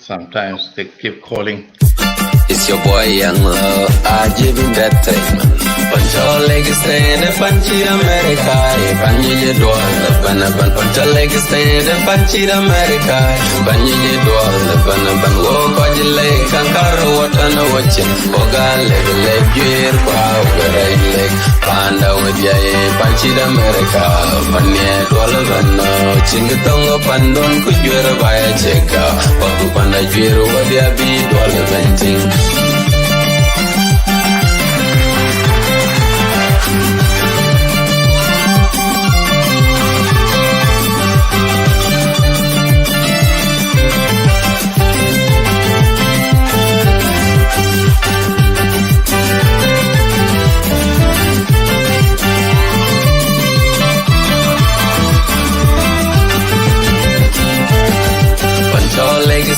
Sometimes they keep calling. It's your boy Young Love, I give him that time. Pancho leg stand, Panchi America, Panji Dwal, Pancho leg stand, Panchi America, Panji Dwal, walk on the lake, Kankara, what on a watching, Oga leg, gear, power, leg, Panda with Yay, Panchi America, Panya Dwalvano, Chingatongo Pandon, could you ever buy a check out? Papu Panda Jiro, what they be Dwalventing.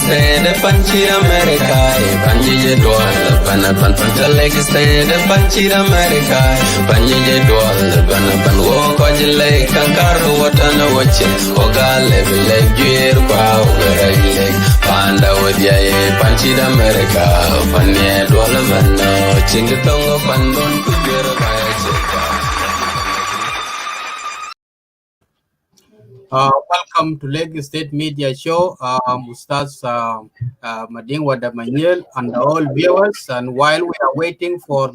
Stand Panchi America, Panji Dwal, Pancha leg stand Panchi America, Panji Dwal, walk on the lake, Kankara, what on a watching, Oga leg, gear, power, leg, Panda with Yay, Panchi America, Panya Dwal, Chingatongo Pandon, Kujera by a check. Welcome to Lake State Media Show, Ustaz Mading Wadamanyil and all viewers. And while we are waiting for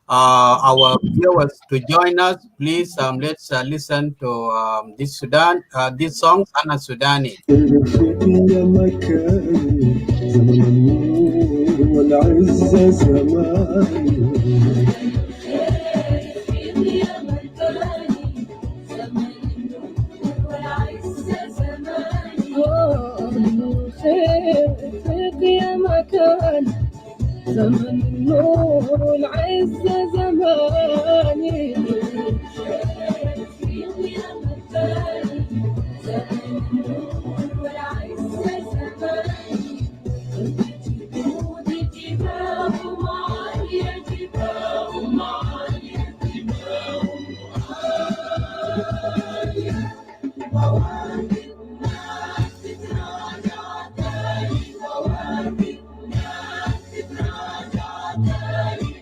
our viewers to join us, please let's listen to this song, Ana Sudani. يا مكان زمن النور العز زماني يا مكان زمن النور والعز زماني جبودي جباه معايا جباه معايا جباه معايا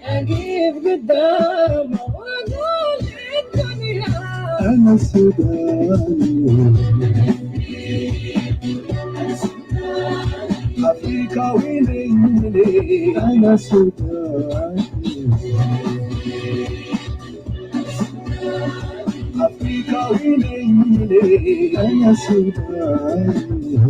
أجيب قدامه وأقول الدنيا أنا سوداني أفريقيا ويني أنا سوداني أفريقيا ويني أنا سوداني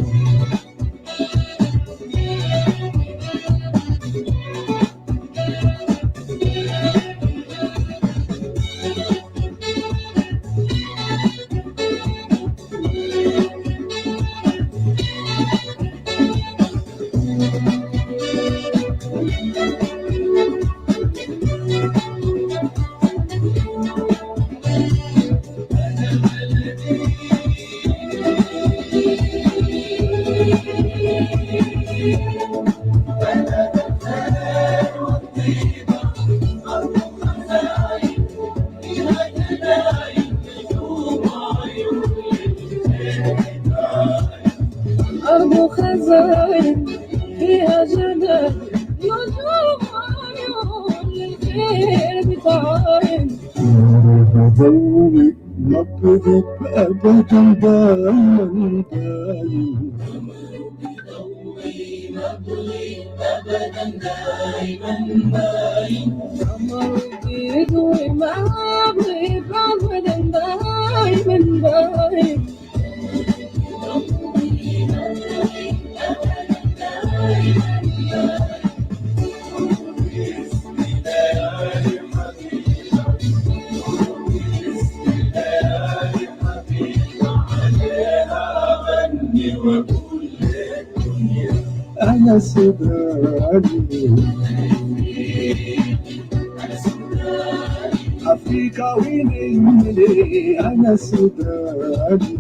أرض خزائن فيها جنان نجوم عيون للخير بتعاين بدوي ما بكذب أبدا دايما دايم بدوي ما بغي أبدا دايما دايم قمر جديد وما بغي أبدا دايما دايم أنا سوداني أفريقيا ويني أنا سوداني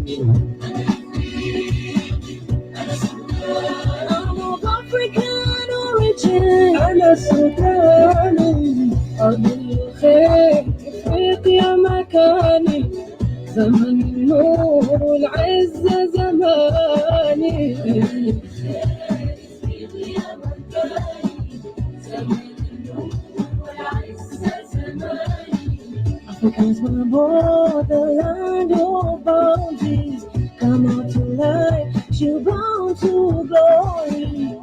African origin أنا سوداني أرض الخير إفريقيا مكاني زمن النور والعز زماني Africans were born the land of bounties. Come out to life, you bound to glory.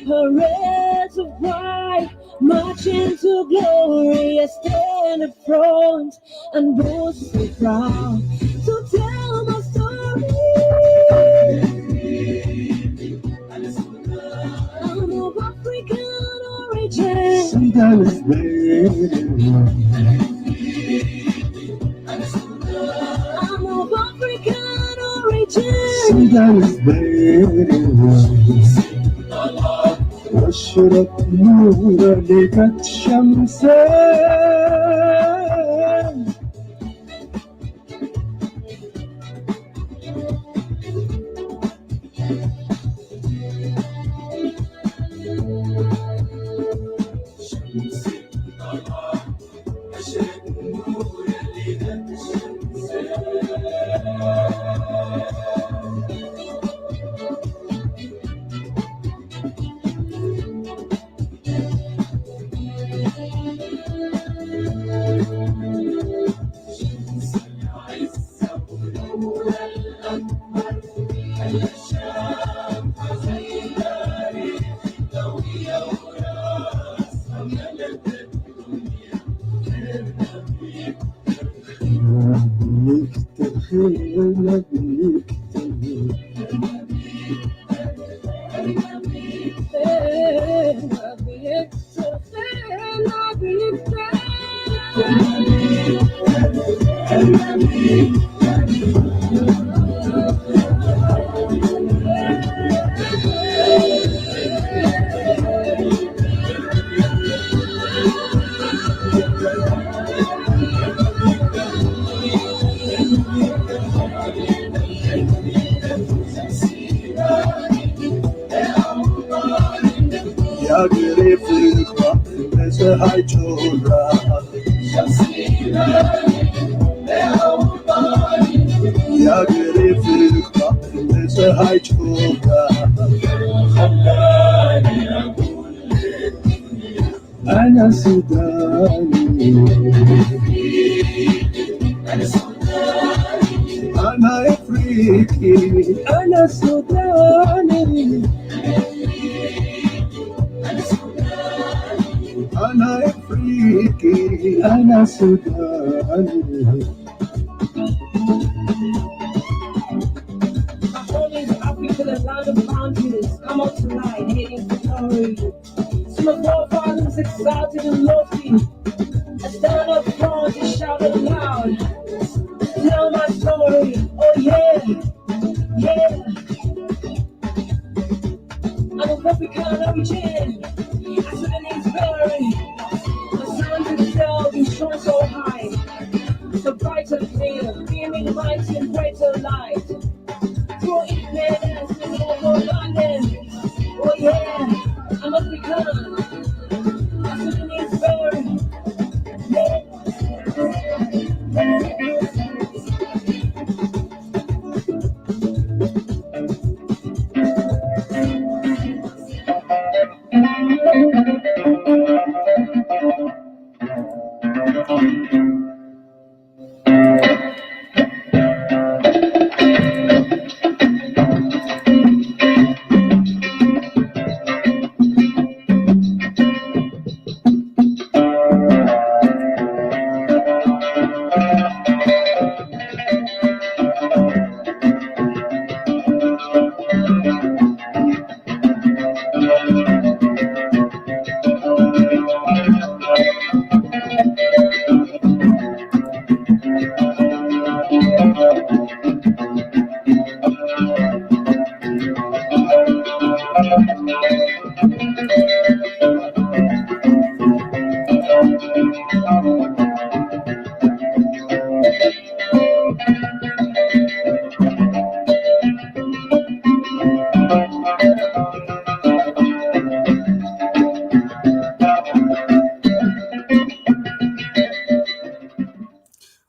Parades of pride, marching to glory. I stand up front and boast so proud to tell my story. I'm of African origin. Sudan is I'm of African origin. Sudan is واشرق نور لك شمسان يا قريب الخط مسحي جورا يا قريب الخط مسحي جورا أنا سوداني أنا إفريقي أنا سوداني أنا إفريقي أنا سوداني Only the African and land of boundaries come out tonight, hating for glory. Some of our fathers exalted and lofty. I stand up front and shout it loud. Tell my story, oh yeah, yeah. I'm of African origin, I Sudanese berry. My sun itself is shone so high. So bright and clear, beaming mighty and greater light. Through independence and over London, oh yeah, I'm African, I Sudanese berry.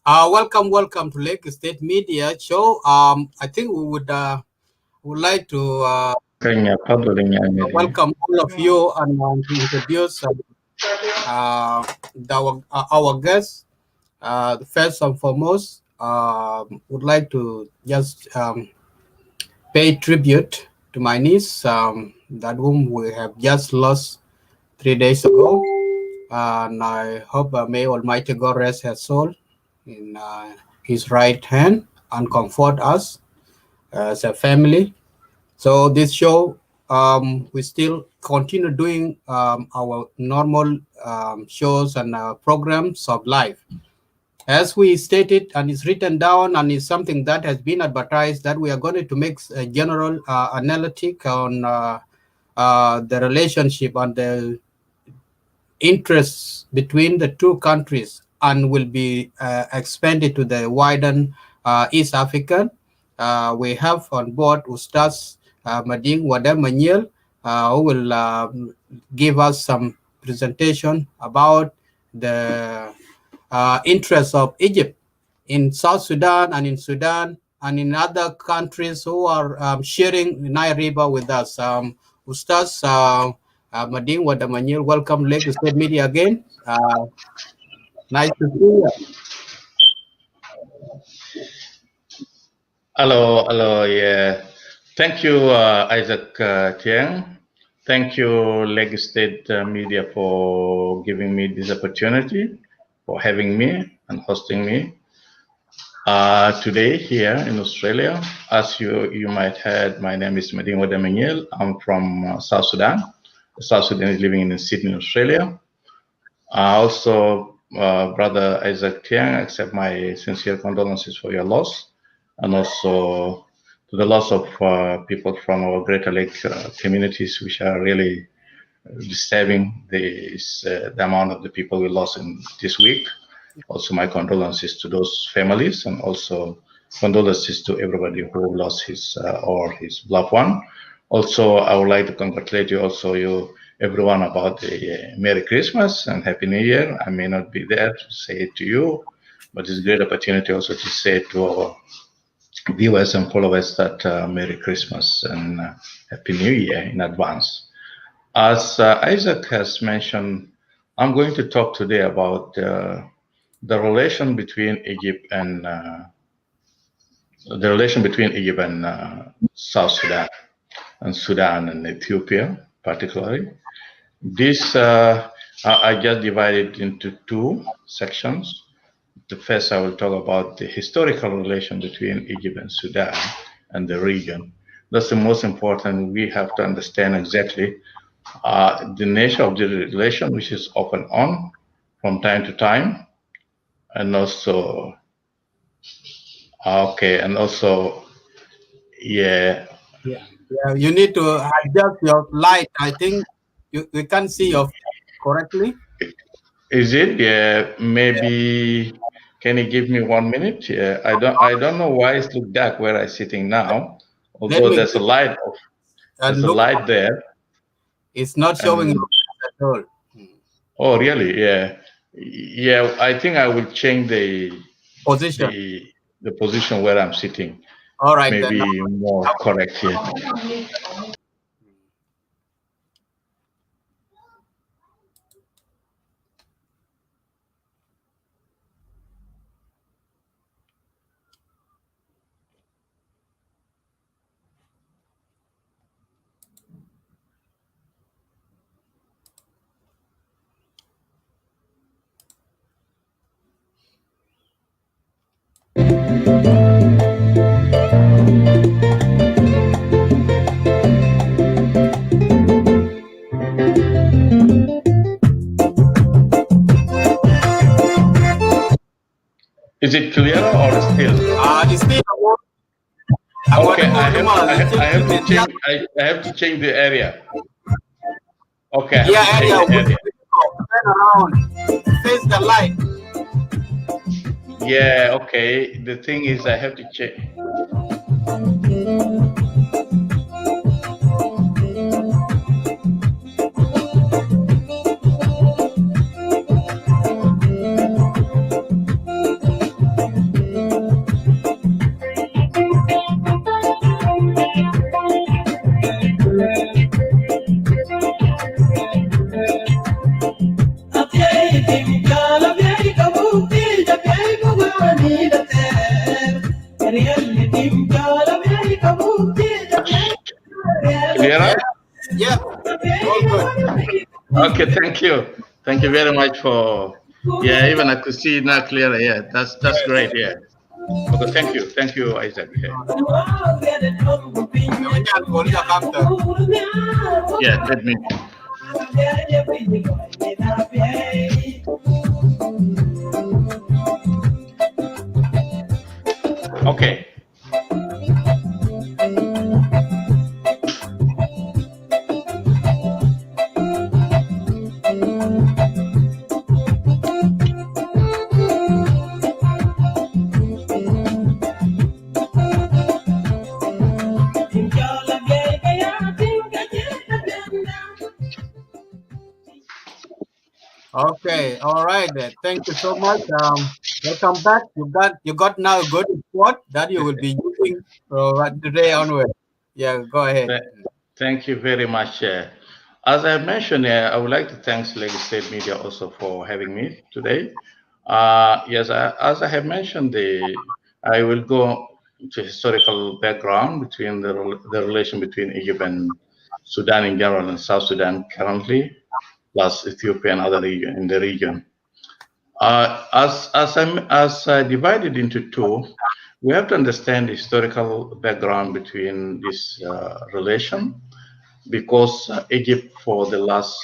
Welcome to Lake State Media Show. I think we would like to Kanya paddling welcome all of you and to introduce our guests. First and foremost, would like to just pay tribute to my niece, that whom we have just lost 3 days ago. And I hope may Almighty God rest her soul in His right hand and comfort us as a family. So this show, we still continue doing our normal shows and programs of life. As we stated, and it's written down, and it's something that has been advertised, that we are going to make a general analytic on the relationship and the interests between the two countries, and will be expanded to the wider East African. We have on board Ustaz Mading Wada Manyel, who will give us some presentation about the interests of Egypt in South Sudan and in Sudan and in other countries who are sharing the Nile River with us. Ustaz Mading Wada Manyel, welcome Lake State Media again. Nice to see you. Hello, yeah. Thank you, Isaac Tiang. Thank you, Lake State Media, for giving me this opportunity, for having me and hosting me today here in Australia. As you might heard, my name is Mading Wada Manyel. I'm from South Sudan. South Sudanese living in Sydney, Australia. Also, Brother Isaac Tiang, accept my sincere condolences for your loss, and also to the loss of people from our Greater Lake communities, which are really disturbing the amount of the people we lost in this week. Also, my condolences to those families, and also condolences to everybody who lost his or his loved one. Also, I would like to congratulate you, everyone, about the Merry Christmas and Happy New Year. I may not be there to say it to you, but it's a great opportunity also to say to our viewers and followers that Merry Christmas and Happy New Year in advance. As Isaac has mentioned, I'm going to talk today about the relation between Egypt and South Sudan and Ethiopia, particularly. This I just divided into two sections. The first, I will talk about the historical relation between Egypt and Sudan and the region. That's the most important. We have to understand exactly the nature of the relation, which is off and on from time to time, and also, Yeah, you need to adjust your light. I think you can't see your correctly. Is it? Yeah, maybe. Can you give me 1 minute? Yeah, I don't know why it's look dark where I'm sitting now. Although there's a light. There's a light there. It's not showing at all. Oh, really? Yeah. Yeah, I think I will change the position. The position where I'm sitting. All right. Maybe then. more correct here. Is it clearer or still? It's still. Okay, I have to change the area. Okay. Yeah, area. Turn around. Face the light. Yeah, okay. The thing is, I have to check. Clear? Yeah, all good. Okay, thank you. Thank you very much for, yeah, even I could see it now clearly. Yeah, that's great. Yeah. Okay, thank you, Isaac. Yeah, yeah, let me. Okay. Okay, all right then. Thank you so much. Welcome back. You got now a good report that you will be using today onward. Yeah, go ahead. Thank you very much. As I mentioned, I would like to thank Lagos State Media also for having me today. Yes, as I have mentioned, I will go to historical background between the relation between Egypt and Sudan in general and South Sudan currently, plus Ethiopia and other region in the region. As divided into two, we have to understand the historical background between this relation, because Egypt for the last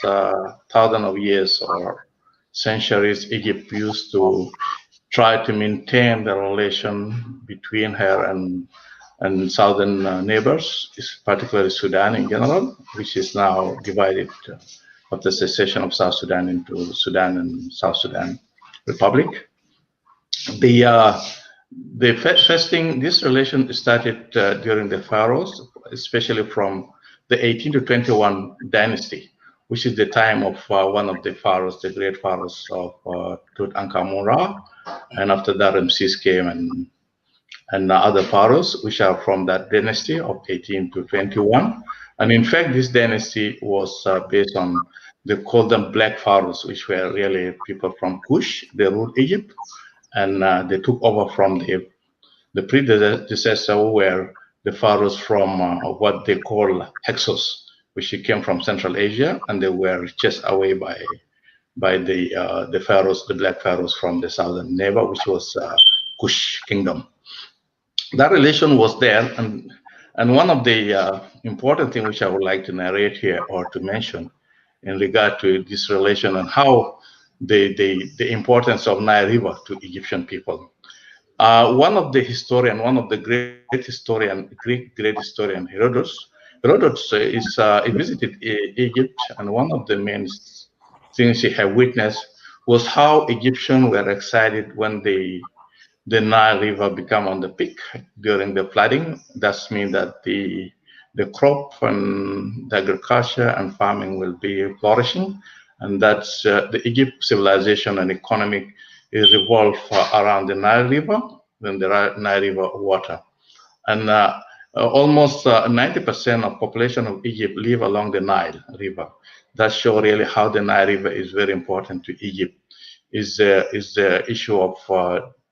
thousand of years or centuries, Egypt used to try to maintain the relation between her and southern neighbors, particularly Sudan in general, which is now divided after secession of South Sudan into Sudan and South Sudan Republic. The first thing, this relation started during the pharaohs, especially from the 18 to 21 dynasty, which is the time of one of the pharaohs, the great pharaohs of Tutankhamun, and after that Ramses came and other pharaohs, which are from that dynasty of 18 to 21. And in fact, this dynasty was based on, they called them black pharaohs, which were really people from Kush. They ruled Egypt, and they took over from the predecessor, who were the pharaohs from what they call Hyksos, which came from Central Asia, and they were chased away by the pharaohs, the black pharaohs from the southern neighbor, which was Kush kingdom. That relation was there, and one of the important things which I would like to narrate here or to mention in regard to this relation and how the importance of Nile River to Egyptian people. One of the great Greek historian, Herodotus he visited Egypt, and one of the main things he had witnessed was how Egyptians were excited when the Nile River became on the peak during the flooding. That means that the crop and the agriculture and farming will be flourishing, and that's the Egypt civilization and economic is revolved around the Nile River, then the Nile River water. And almost 90% of population of Egypt live along the Nile River. That shows really how the Nile River is very important to Egypt. Is the issue of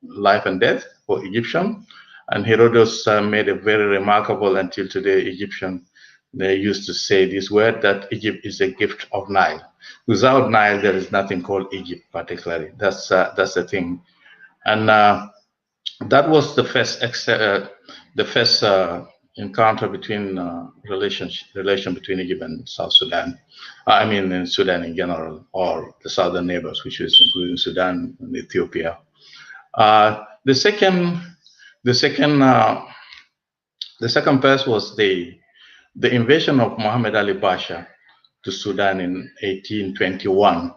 life and death for Egyptian. And Herodotus made a very remarkable, until today, Egyptian, they used to say this word, that Egypt is a gift of Nile. Without Nile, there is nothing called Egypt, particularly. That's the thing. And that was the first encounter between relation between Egypt and South Sudan. I mean, in Sudan in general, or the southern neighbors, which is including Sudan and Ethiopia. The second phase was the invasion of Muhammad Ali Pasha to Sudan in 1821.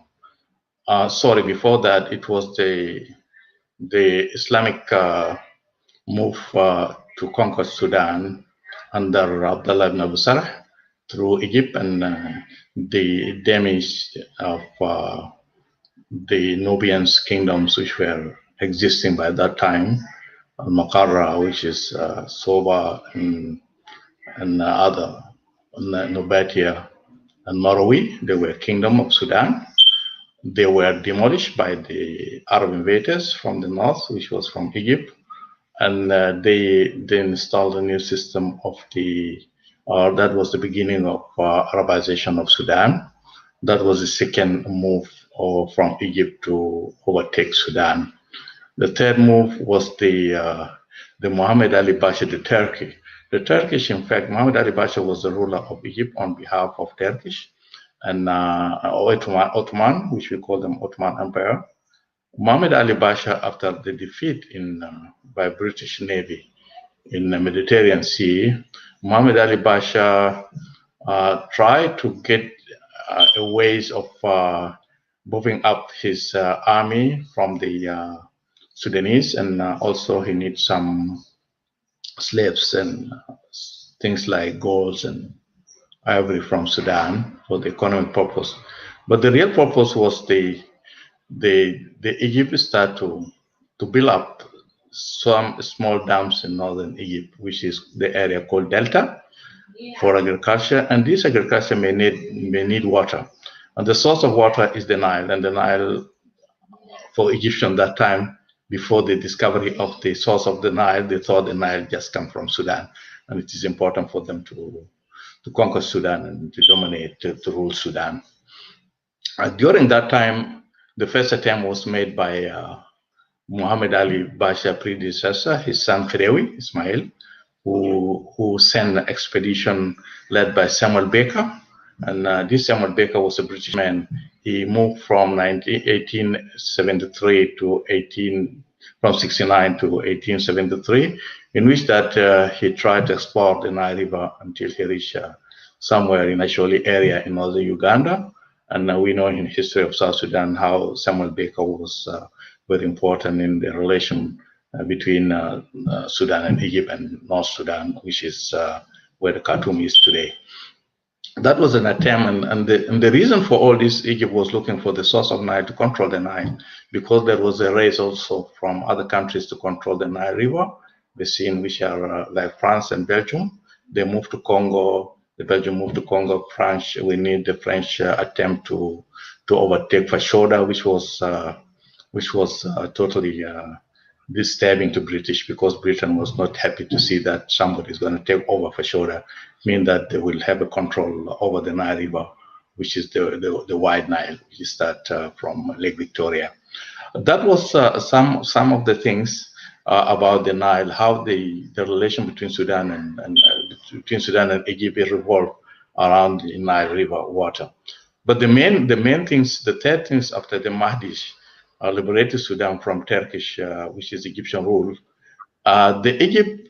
Sorry, before that, it was the Islamic move to conquer Sudan under Abdallah ibn Abu Sarh through Egypt, and the damage of the Nubian kingdoms which were existing by that time, Al-Maqarra, which is Soba and other, Nubatia and Marawi. They were kingdom of Sudan. they were demolished by the Arab invaders from the north, which was from Egypt, and they installed a new system of that was the beginning of Arabization of Sudan. That was the second move from Egypt to overtake Sudan. The third move was the Muhammad Ali Pasha, the Turkey. The Turkish, in fact, Muhammad Ali Pasha was the ruler of Egypt on behalf of Turkish and Ottoman, which we call them Ottoman Empire. Muhammad Ali Pasha, after the defeat by British Navy in the Mediterranean Sea, Muhammad Ali Pasha tried to get ways of moving up his army from the Sudanese, and also he needs some slaves and things like gold and ivory from Sudan for the economic purpose. But the real purpose was the Egypt start to build up some small dams in northern Egypt, which is the area called Delta, for agriculture, and this agriculture may need water, and the source of water is the Nile. And the Nile, for Egyptians that time, before the discovery of the source of the Nile, they thought the Nile just come from Sudan, and it is important for them to conquer Sudan and to dominate, to rule Sudan. During that time, the first attempt was made by Muhammad Ali Pasha predecessor, his son Khirewi Ismail, who sent an expedition led by Samuel Baker. And this Samuel Baker was a British man. He moved from 1873 to from 69 to 1873, in which that he tried to explore the Nile River until he reached somewhere in Asholi area in northern Uganda. And we know in the history of South Sudan how Samuel Baker was very important in the relation between Sudan and Egypt and North Sudan, which is where the Khartoum is today. That was an attempt, and the reason for all this, Egypt was looking for the source of Nile to control the Nile, because there was a race also from other countries to control the Nile River, the scene which are like France and Belgium. They moved to Congo, the Belgium moved to Congo, France, we need the French attempt to overtake Fashoda, which was totally disturbing to British, because Britain was not happy to see that somebody is going to take over Fashoda, mean that they will have a control over the Nile River, which is the wide Nile, which is that from Lake Victoria. That was some of the things about the Nile, how the relation between Sudan and Egypt revolved around the Nile River water. But the main things, the third things after the Mahdi's liberated Sudan from Turkish, which is Egyptian rule, the Egypt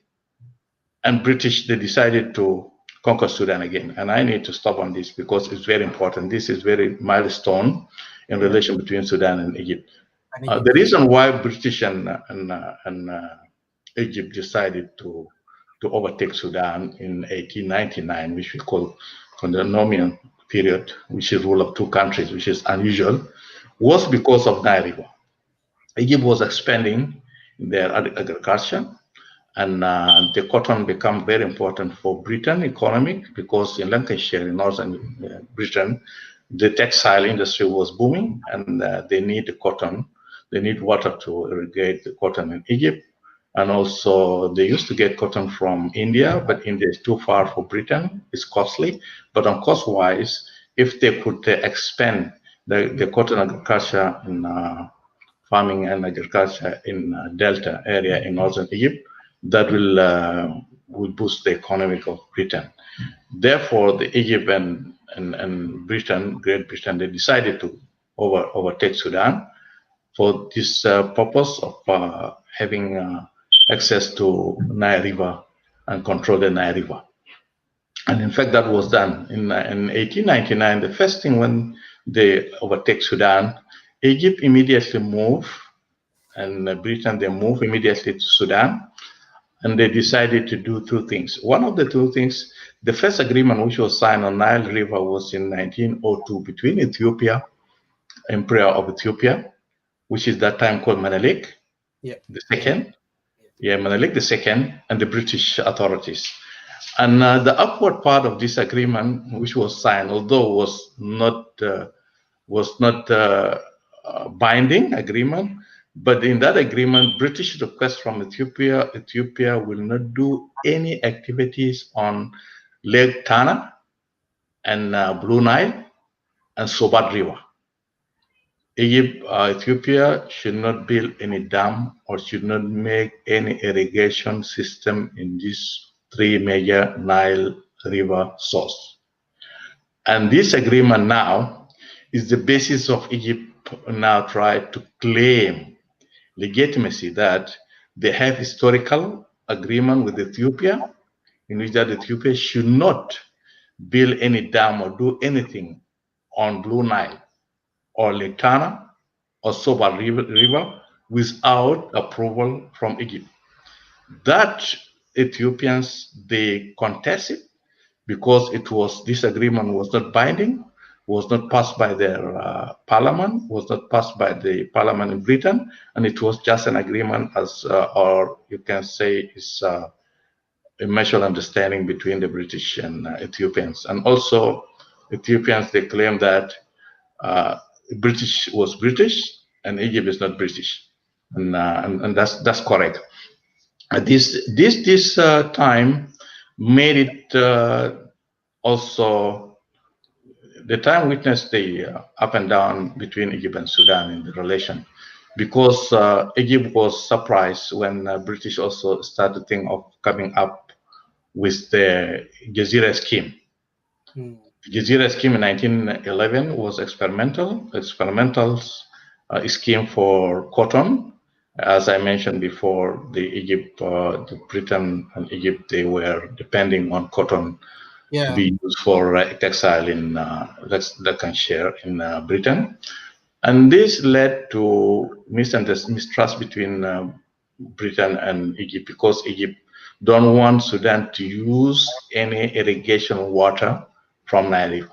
and British, they decided to conquer Sudan again. And I need to stop on this because it's very important. This is very milestone in relation between Sudan and Egypt. The reason why British and Egypt decided to overtake Sudan in 1899, which we call Condominium period, which is rule of two countries, which is unusual, was because of Nile River. Egypt was expanding their agriculture, and the cotton became very important for Britain economic, because in Lancashire, in northern Britain, the textile industry was booming, and they need the cotton. They need water to irrigate the cotton in Egypt. And also they used to get cotton from India, but India is too far for Britain. It's costly. But on cost-wise, if they could expand the cotton agriculture in farming and agriculture in Delta area in northern Egypt, that will boost the economy of Britain. Therefore, the Egypt and Britain, Great Britain, they decided to overtake Sudan for this purpose of having access to Nile River and control the Nile River. And in fact, that was done. In 1899, the first thing when they overtake Sudan, Egypt immediately moved, and Britain, they moved immediately to Sudan, and they decided to do two things. One of the two things, the first agreement which was signed on Nile River was in 1902 between Ethiopia, Emperor of Ethiopia, which is that time called Menelik, the second, Menelik II, and the British authorities. And the upward part of this agreement, which was signed, although was not was not binding agreement, but in that agreement, British request from Ethiopia will not do any activities on Lake Tana and Blue Nile and Sobat River. Ethiopia should not build any dam or should not make any irrigation system in these three major Nile River sources. And this agreement now is the basis of Egypt now try to claim legitimacy that they have historical agreement with Ethiopia in which that Ethiopia should not build any dam or do anything on Blue Nile or Lake Tana or Soba River without approval from Egypt. That Ethiopians, they contested because this agreement was not binding, was not passed by their parliament, was not passed by the parliament in Britain, and it was just an agreement or you can say is a mutual understanding between the British and Ethiopians. And also Ethiopians, they claim that British was British and Egypt is not British, and that's correct. This time made it also the time witnessed the up and down between Egypt and Sudan in the relation, because Egypt was surprised when British also started to think of coming up with the Jazeera scheme. The Jazeera scheme in 1911 was experimental scheme for cotton. As I mentioned before, the Britain and Egypt, they were depending on cotton to be used for textile in Lancashire in Britain. And this led to mistrust between Britain and Egypt, because Egypt don't want Sudan to use any irrigation water from Nile River.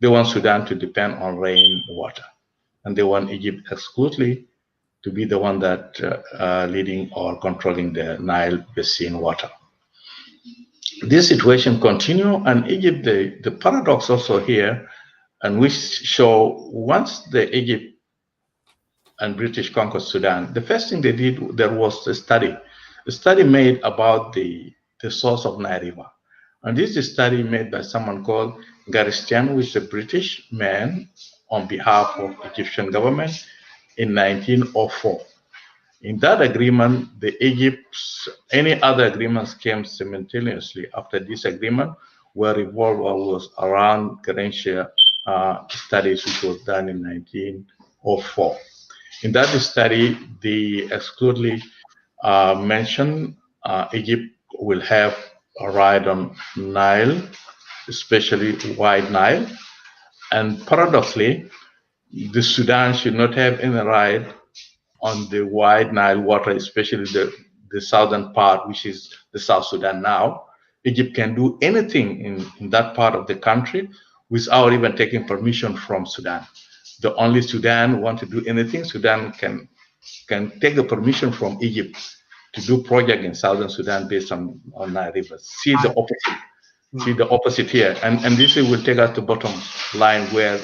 They want Sudan to depend on rain water, and they want Egypt exclusively to be the one that leading or controlling the Nile basin water. This situation continue, and Egypt, the paradox also here, and which show once the Egypt and British conquered Sudan, the first thing they did, there was a study made about the source of Nile River. And this is a study made by someone called Garistian, who is a British man on behalf of Egyptian government in 1904. In that agreement, any other agreements came simultaneously after this agreement, were revolved was around Garentia studies, which was done in 1904. In that study, they exclusively mentioned Egypt will have a right on Nile, especially Wide Nile, and paradoxically, the Sudan should not have any right on the Wide Nile water, especially the southern part, which is the South Sudan now. Egypt can do anything in that part of the country without even taking permission from Sudan. The only Sudan want to do anything, Sudan can take the permission from Egypt to do project in southern Sudan based on Nile River. See the opposite. See the opposite here, and this will take us to bottom line, where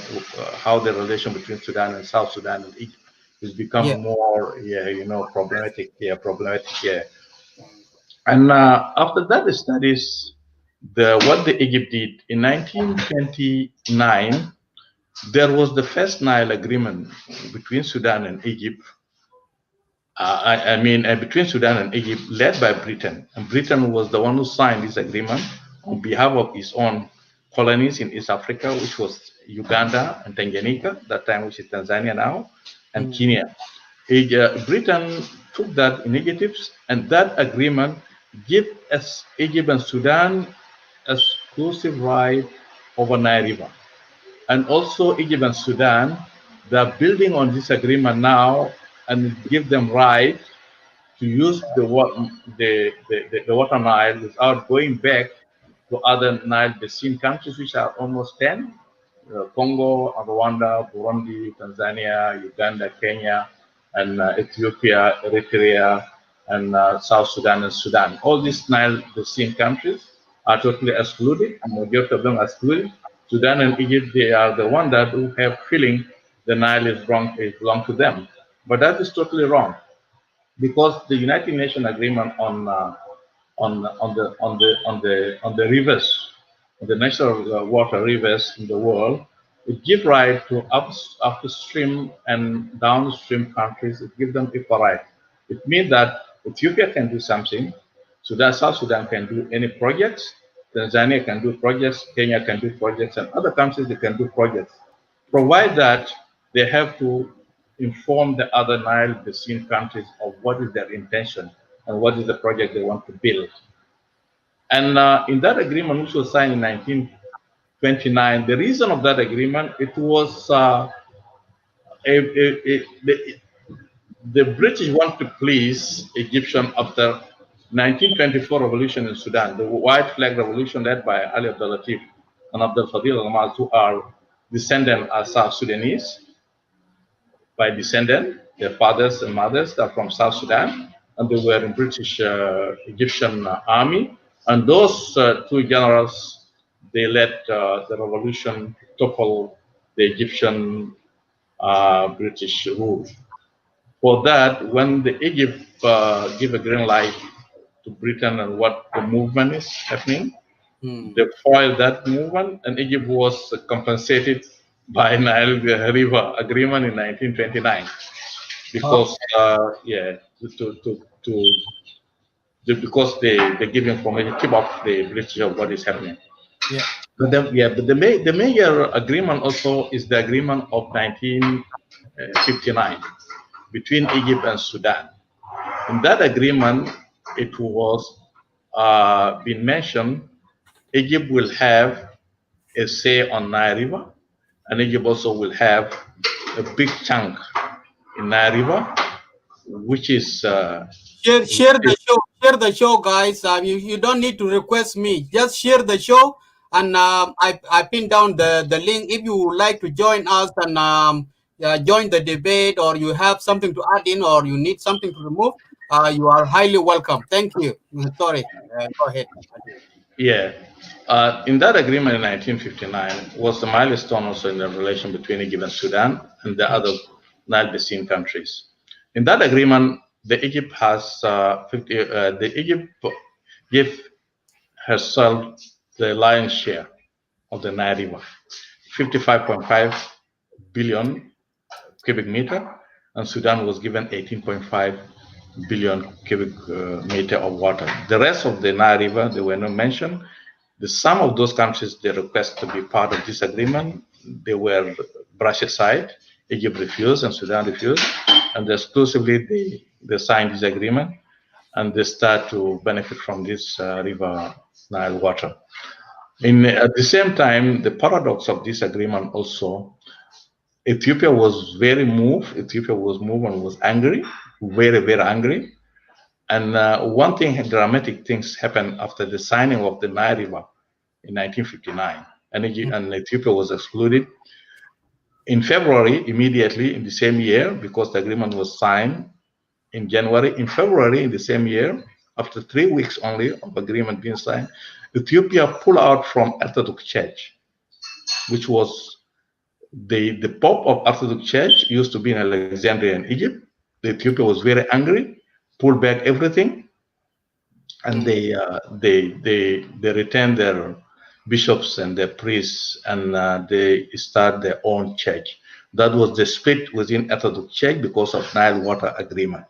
how the relation between Sudan and South Sudan and Egypt has become more, problematic here. And after that, the studies, what the Egypt did in 1929, there was the first Nile agreement between Sudan and Egypt. Between Sudan and Egypt, led by Britain, and Britain was the one who signed this agreement on behalf of its own colonies in East Africa, which was Uganda and Tanganyika, that time, which is Tanzania now, and Kenya. Britain took that initiatives, and that agreement gave us Egypt and Sudan exclusive right over Nile River. And also Egypt and Sudan, they're building on this agreement now, and give them right to use the water Nile without going back to other Nile basin countries, which are almost 10, Congo, Rwanda, Burundi, Tanzania, Uganda, Kenya, and Ethiopia, Eritrea, and South Sudan and Sudan. All these Nile basin countries are totally excluded, and majority of them are excluded. Sudan and Egypt, they are the one that who have feeling the Nile is wrong, it belongs to them. But that is totally wrong, because the United Nations agreement on the rivers, the natural water rivers in the world, it gives right to upstream and downstream countries. It gives them equal right. It means that Ethiopia can do something, Sudan, South Sudan can do any projects, Tanzania can do projects, Kenya can do projects, and other countries they can do projects, provide that they have to inform the other Nile Basin countries of what is their intention and what is the project they want to build. And in that agreement, which was signed in 1929, the reason of that agreement, it was the British want to please Egyptian after 1924 revolution in Sudan, the white flag revolution led by Ali Abdal Latif and Abdel Fadil al-Amal, who are descendant of South Sudanese by descendant. Their fathers and mothers are from South Sudan, and they were in British Egyptian army. And those two generals, they led the revolution to topple the Egyptian British rule. For that, when the Egypt give a green light to Britain and what the movement is happening, they foiled that movement, and Egypt was compensated by Nile River Agreement in 1929, because because they give information, keep up the British of what is happening. Yeah. But the major agreement also is the agreement of 1959 between Egypt and Sudan. In that agreement, it was been mentioned Egypt will have a say on Nile River, and Egypt also will have a big chunk in Nile River, which is share the show, guys. You don't need to request me. Just share the show, and I pinned down the link. If you would like to join us and join the debate, or you have something to add in, or you need something to remove, you are highly welcome. Thank you. Sorry, go ahead. Yeah. In that agreement in 1959 was the milestone also in the relation between Egypt and Sudan and the other Nile Basin countries. In that agreement, the Egypt gave herself the lion's share of the Nile River, 55.5 billion cubic meter, and Sudan was given 18.5 billion cubic meter of water. The rest of the Nile River, they were not mentioned. Some of those countries, they request to be part of this agreement, they were brushed aside. Egypt refused and Sudan refused, and exclusively they signed this agreement, and they start to benefit from this river Nile water. At the same time, the paradox of this agreement also, Ethiopia was very moved. Ethiopia was moved and was angry, very, very angry. And one thing, dramatic things happened after the signing of the Nile River in 1959, and Ethiopia was excluded. In February, immediately in the same year, because the agreement was signed in January, in February in the same year, after 3 weeks only of agreement being signed, Ethiopia pulled out from Orthodox Church, which was the Pope of Orthodox Church used to be in Alexandria in Egypt. Ethiopia was very angry, pulled back everything, and they returned their bishops and their priests, and they start their own church. That was the split within Orthodox Church because of Nile water agreement.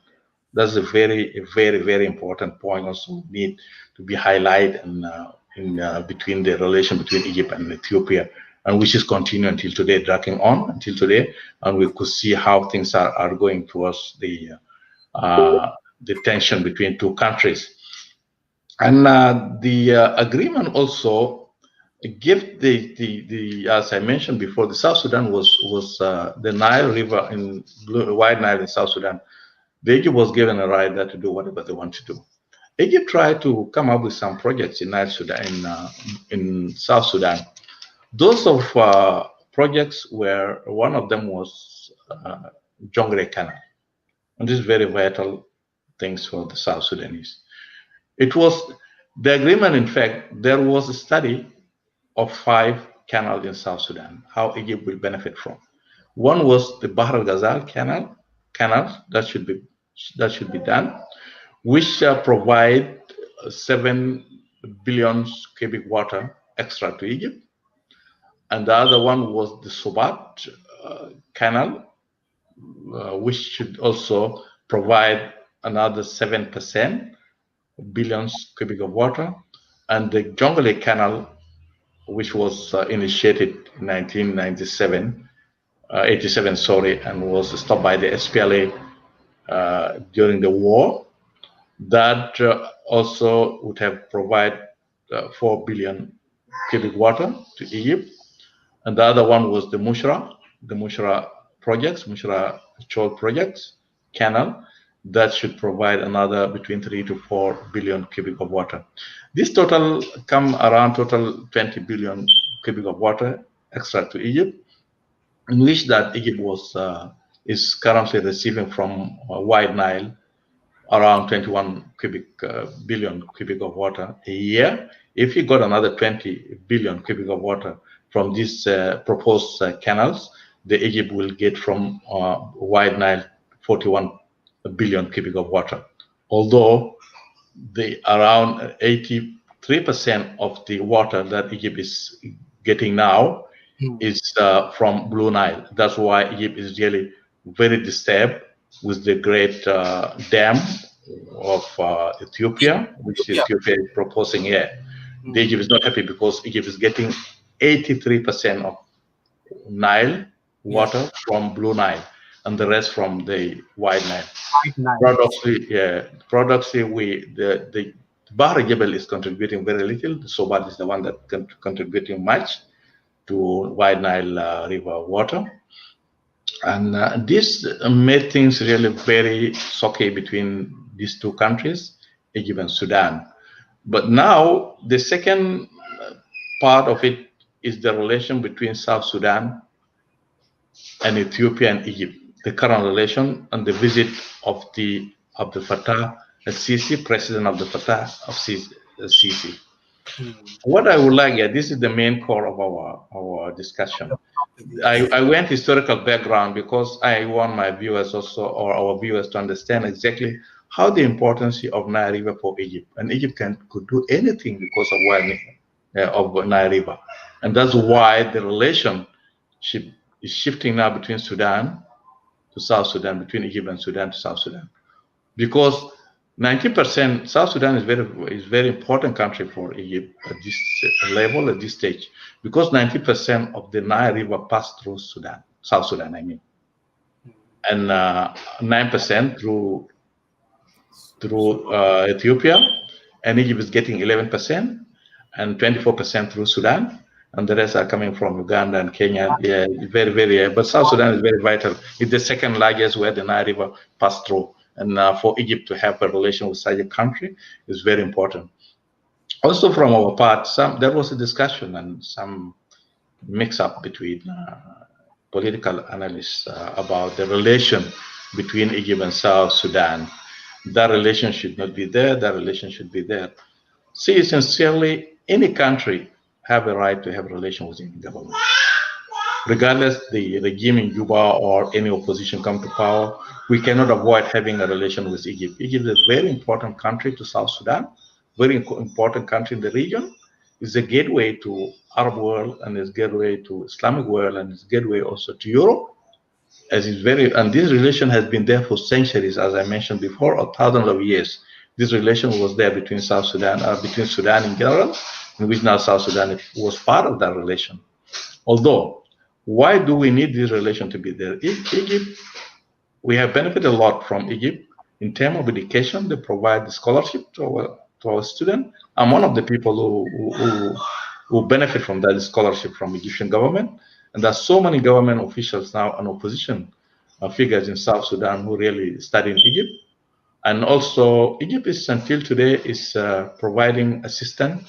That's a very, very important point also need to be highlighted between the relation between Egypt and Ethiopia, and which is continuing until today, dragging on until today, and we could see how things are going towards the tension between two countries. And the agreement also give the as I mentioned before, the South Sudan was the Nile River in White Nile in South Sudan. The Egypt was given a right there to do whatever they want to do. Egypt tried to come up with some projects in Nile Sudan, in South Sudan. Those of projects were, one of them was Jonglei Canal, and this is very vital things for the South Sudanese. It was the agreement. In fact, there was a study of 5 canal in South Sudan, how Egypt will benefit from. One was the Bahr al-Ghazal canal that should be done, which provide 7 billion cubic water extra to Egypt. And the other one was the Sobat canal, which should also provide another 7% billions cubic of water. And the Jonglei canal, which was initiated in 1997, 87, sorry, and was stopped by the SPLA during the war, that also would have provided 4 billion cubic water to Egypt. And the other one was the Mushra projects, Mushra Chol projects canal, that should provide another between 3 to 4 billion cubic of water. This total come around total 20 billion cubic of water extra to Egypt, in which that Egypt is currently receiving from Wide Nile around 21 billion cubic of water a year. If you got another 20 billion cubic of water from these proposed canals, the Egypt will get from Wide Nile 41 billion cubic of water. Although the around 83% of the water that Egypt is getting now is from Blue Nile. That's why Egypt is really very disturbed with the great dam of Ethiopia, which Ethiopia is proposing here. The Egypt is not happy because Egypt is getting 83% of Nile water from Blue Nile, and the rest from the Wide Nile. Paradoxically, the Bahr Jebel is contributing very little. The Sobat is the one that contributing much to Wide Nile river water. And this made things really very socky between these two countries, Egypt and Sudan. But now the second part of it is the relation between South Sudan and Ethiopia and Egypt, the current relation and the visit of the Fattah Sissi, President of the Fattah of Sissi. What I would like, this is the main core of our discussion. I went historical background because I want my viewers also, or our viewers, to understand exactly how the importance of Nile River for Egypt, and Egypt could do anything because of Nile River, and that's why the relationship is shifting now between Sudan to South Sudan, between Egypt and Sudan to South Sudan, because 90% South Sudan is very important country for Egypt at this level, at this stage, because 90% of the Nile River passed through Sudan, South Sudan, I mean, and 9% through Ethiopia, and Egypt is getting 11%, and 24% through Sudan, and the rest are coming from Uganda and Kenya. Yeah, very, very. But South Sudan is very vital. It's the second largest where the Nile River passed through. And for Egypt to have a relation with such a country is very important. Also, from our part, there was a discussion and some mix-up between political analysts about the relation between Egypt and South Sudan. That relation should not be there. That relation should be there. See, sincerely, any country have a right to have a relation with any government. Regardless the regime in Juba or any opposition come to power, we cannot avoid having a relation with Egypt. Egypt is a very important country to South Sudan, very important country in the region. It's a gateway to Arab world, and it's a gateway to Islamic world, and it's a gateway also to Europe. And this relation has been there for centuries, as I mentioned before, or thousands of years. This relation was there between South Sudan, between Sudan in general, in which now South Sudan was part of that relation. Although, why do we need this relation to be there? Egypt, we have benefited a lot from Egypt in terms of education. They provide the scholarship to our students. I'm one of the people who benefit from that scholarship from Egyptian government. And there's so many government officials now and opposition figures in South Sudan who really study in Egypt. And also, Egypt is until today is providing assistance,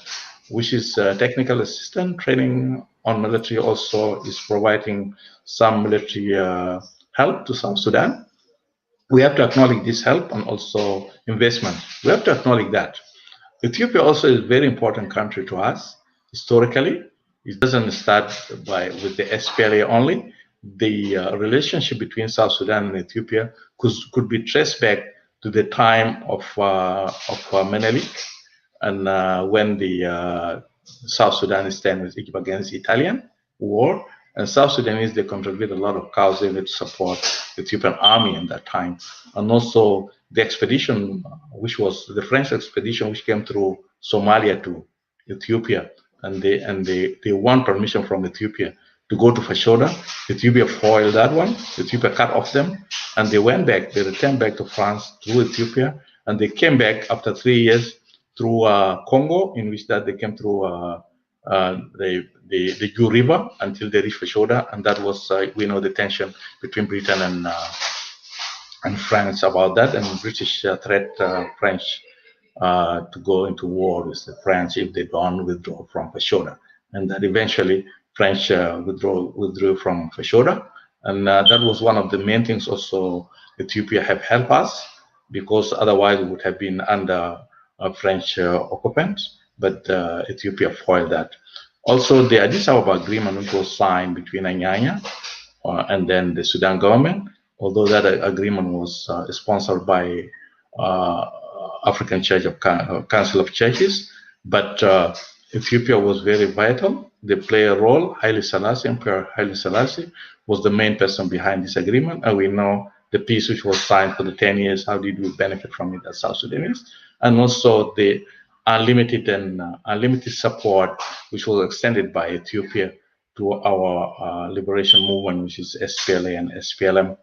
which is technical assistance, training on military, also is providing some military help to South Sudan. We have to acknowledge this help and also investment. We have to acknowledge that. Ethiopia also is a very important country to us historically, It doesn't start with the SPLA only. The relationship between South Sudan and Ethiopia could be traced back to the time of Menelik, and when the South Sudan stand with Egypt against the Italian war, and South Sudanese, they contribute a lot of cows to support the Ethiopian army in that time, and also the expedition, which was the French expedition, which came through Somalia to Ethiopia, and they won permission from Ethiopia to go to Fashoda. Ethiopia foiled that one. Ethiopia cut off them, and they went back. They returned back to France through Ethiopia, and they came back after 3 years through Congo, in which that they came through the Ju River until they reached Fashoda, and that was we know the tension between Britain and France about that, and British threat French to go into war with the French if they don't withdraw from Fashoda, and that eventually French withdrew from Fashoda, and that was one of the main things also Ethiopia have helped us, because otherwise it would have been under French occupants, but Ethiopia foiled that. Also, the Addis Ababa agreement, which was signed between Anyanya and then the Sudan government, although that agreement was sponsored by African Church of Council of Churches, but Ethiopia was very vital. They play a role. Emperor Haile Selassie was the main person behind this agreement, and we know the peace which was signed for the 10 years, how did we benefit from it as South Sudanese, and also the unlimited support which was extended by Ethiopia to our liberation movement, which is SPLA and SPLM.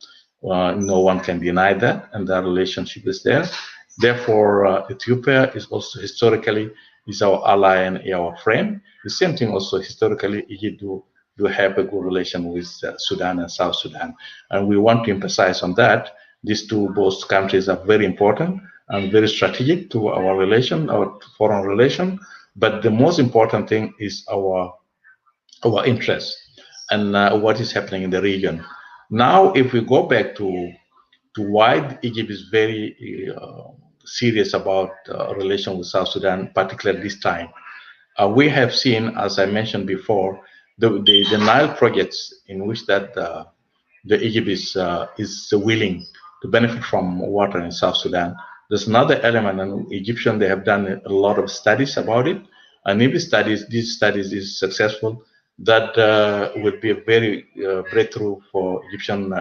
No one can deny that, and that relationship is there. Therefore, Ethiopia is also historically is our ally and our friend. The same thing also historically, Egypt do have a good relation with Sudan and South Sudan, and we want to emphasize on that. These both countries are very important and very strategic to our relation, our foreign relation. But the most important thing is our interest and what is happening in the region. Now, if we go back to why Egypt is very serious about relation with South Sudan, particularly this time, we have seen, as I mentioned before, the Nile projects in which that the Egypt is willing to benefit from water in South Sudan. There's another element, and Egyptian, they have done a lot of studies about it, and if these studies is successful, that would be a very breakthrough for Egyptian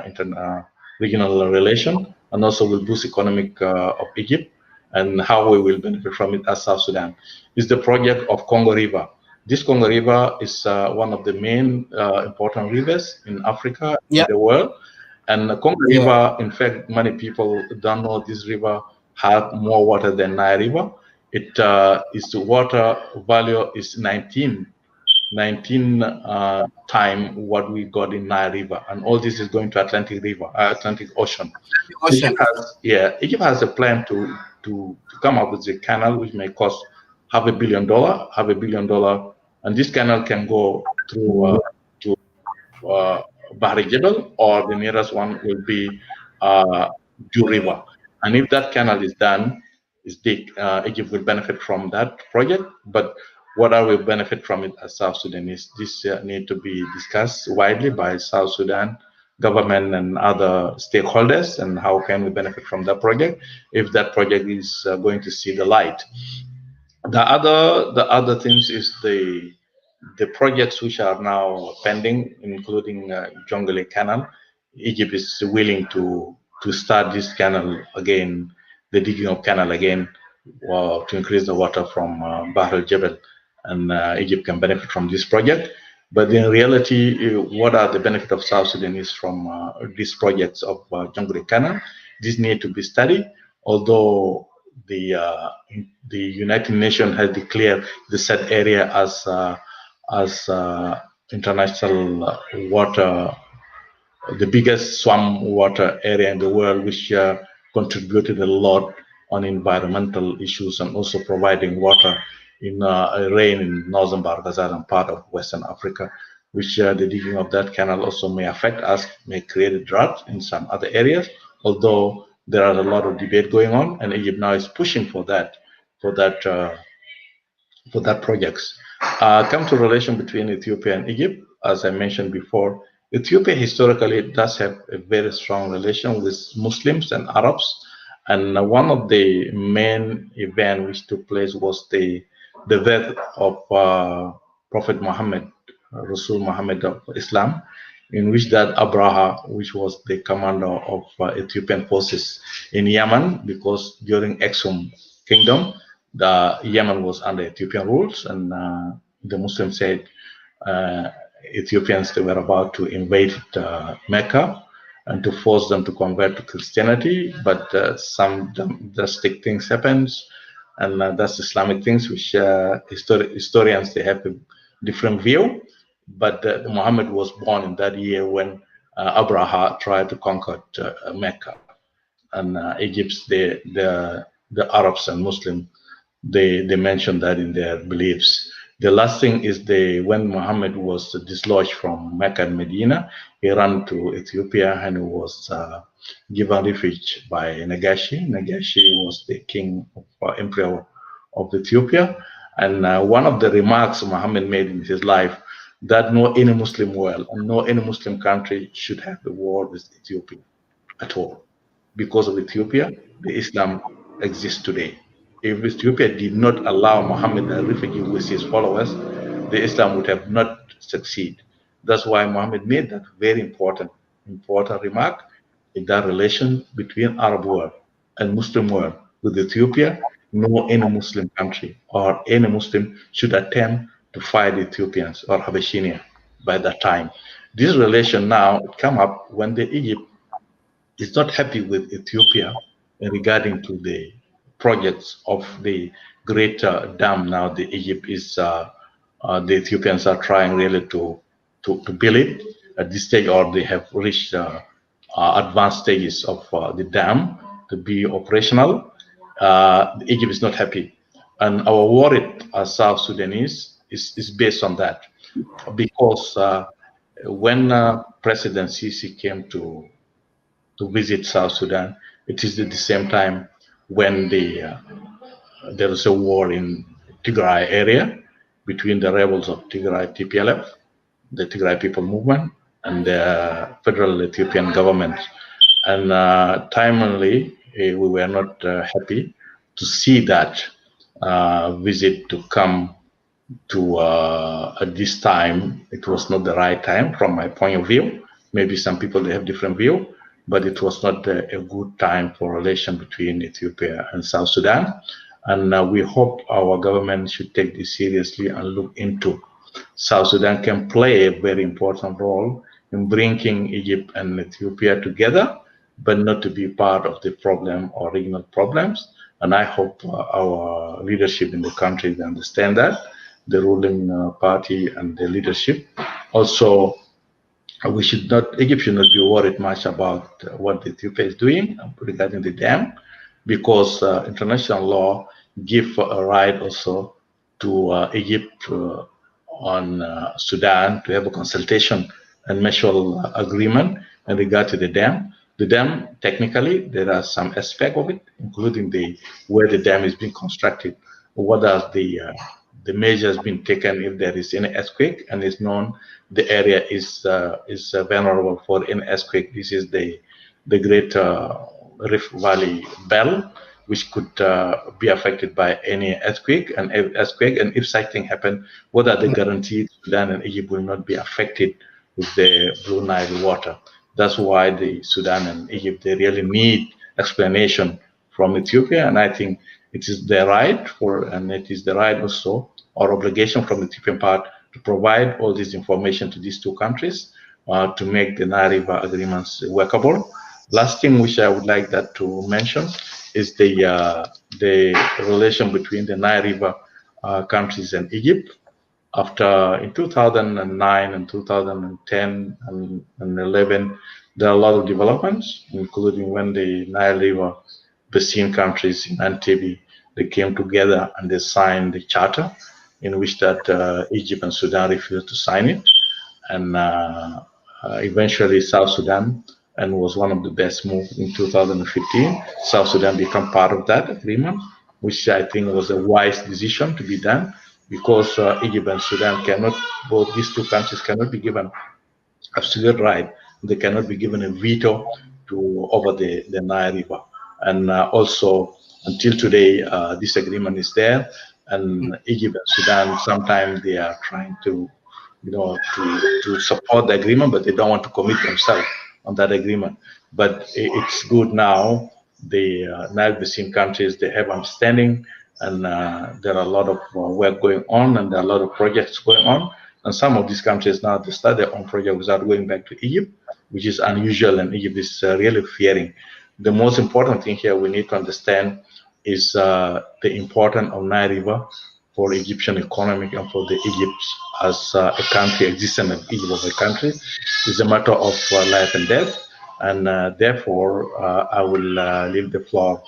regional relation, and also will boost economic of Egypt, and how we will benefit from it as South Sudan. Is the project of Congo River. This Congo River is one of the main important rivers in Africa, in the world. And the Congo River, in fact, many people don't know this river have more water than Nile River. It is the water value is 19 times what we got in Nile River, and all this is going to Atlantic Ocean. Egypt has a plan to come up with a canal which may cost $500 million, and this canal can go through to Bahri Jebel, or the nearest one will be Ju River. And if that canal is done, is big, Egypt will benefit from that project. But what are we benefit from it as South Sudanese? This need to be discussed widely by South Sudan government and other stakeholders, and how can we benefit from that project if that project is going to see the light. The other things is the projects which are now pending, including Jonglei Canal. Egypt is willing to start this canal again, the digging of canal again, to increase the water from Bahr el-Jebel, and Egypt can benefit from this project. But in reality, what are the benefit of South Sudanese from these projects of Jonglei Canal? This need to be studied, although the United Nations has declared the said area as international water, the biggest swamp water area in the world, which contributed a lot on environmental issues and also providing water in rain in northern Bahr Ghazal and part of Western Africa, which the digging of that canal also may affect us, may create a drought in some other areas, although there are a lot of debate going on, and Egypt now is pushing for that for that projects. Come to relation between Ethiopia and Egypt, as I mentioned before, Ethiopia historically does have a very strong relation with Muslims and Arabs. And one of the main events which took place was the death of Prophet Muhammad, Rasul Muhammad of Islam, in which that Abraha, which was the commander of Ethiopian forces in Yemen, because during Aksum Kingdom, the Yemen was under Ethiopian rules, and the Muslims said Ethiopians, they were about to invade Mecca and to force them to convert to Christianity, but some drastic things happened, and that's Islamic things, which historians, they have a different view. But Muhammad was born in that year when Abraha tried to conquer Mecca, and Egypt, the Arabs and Muslims, they mention that in their beliefs. The last thing is when Muhammad was dislodged from Mecca and Medina, he ran to Ethiopia and he was given refuge by Nagashi. Nagashi was the king of emperor of Ethiopia, and one of the remarks Muhammad made in his life, that no any Muslim world and no any Muslim country should have a war with Ethiopia at all. Because of Ethiopia, the Islam exists today. If Ethiopia did not allow Muhammad a refugee with his followers, the Islam would have not succeeded. That's why Muhammad made that very important remark in that relation between Arab world and Muslim world with Ethiopia. No any Muslim country or any Muslim should attempt to fight Ethiopians or Habashinia by that time. This relation now come up when the Egypt is not happy with Ethiopia regarding to the projects of the great dam. Now the Egypt is the Ethiopians are trying really to build it at this stage, or they have reached advanced stages of the dam to be operational. Egypt is not happy, and our worry as South Sudanese is based on that, because when President Sissi came to visit South Sudan, it is at the same time when there was a war in Tigray area between the rebels of Tigray TPLF, the Tigray People Movement, and the federal Ethiopian government. And timely, we were not happy to see that visit to come to at this time. It was not the right time from my point of view. Maybe some people, they have different view, but it was not a good time for relation between Ethiopia and South Sudan. And we hope our government should take this seriously and look into South Sudan can play a very important role in bringing Egypt and Ethiopia together, but not to be part of the problem or regional problems. And I hope our leadership in the country, they understand that, the ruling party and the leadership. Also, Egypt should not be worried much about what Ethiopia is doing regarding the dam, because international law give a right also to Egypt on Sudan to have a consultation and mutual agreement in regard to the dam. The dam, technically, there are some aspect of it, including where the dam is being constructed, what are the measures being taken if there is any earthquake, and it's known the area is vulnerable for any earthquake. This is the Great Rift Valley Belt, which could be affected by any earthquake. And if such thing happen, what are the guarantees Sudan and Egypt will not be affected with the Blue Nile water? That's why the Sudan and Egypt, they really need explanation from Ethiopia, and I think it is their right and it is the right also, or obligation from the Ethiopian part, to provide all this information to these two countries to make the Nile River agreements workable. Last thing which I would like that to mention is the relation between the Nile River countries and Egypt. After in 2009 and 2010 and 11, there are a lot of developments, including when the Nile River basin countries in Entebbe, they came together and they signed the charter, in which that Egypt and Sudan refused to sign it, and eventually South Sudan, and was one of the best moves in 2015. South Sudan became part of that agreement, which I think was a wise decision to be done, because Egypt and Sudan cannot, both these two countries cannot be given absolute right. They cannot be given a veto to over the Nile River. And also, until today, this agreement is there. And Egypt and Sudan, sometimes they are trying to, to support the agreement, but they don't want to commit themselves on that agreement. But it's good now. The Nile Basin countries, they have understanding, and there are a lot of work going on, and there are a lot of projects going on. And some of these countries now, they start their own project without going back to Egypt, which is unusual, and Egypt is really fearing. The most important thing here we need to understand is the importance of Nile River for Egyptian economy and for the Egypt as a country, existence of Egypt as a country. It's a matter of life and death. And therefore, I will leave the floor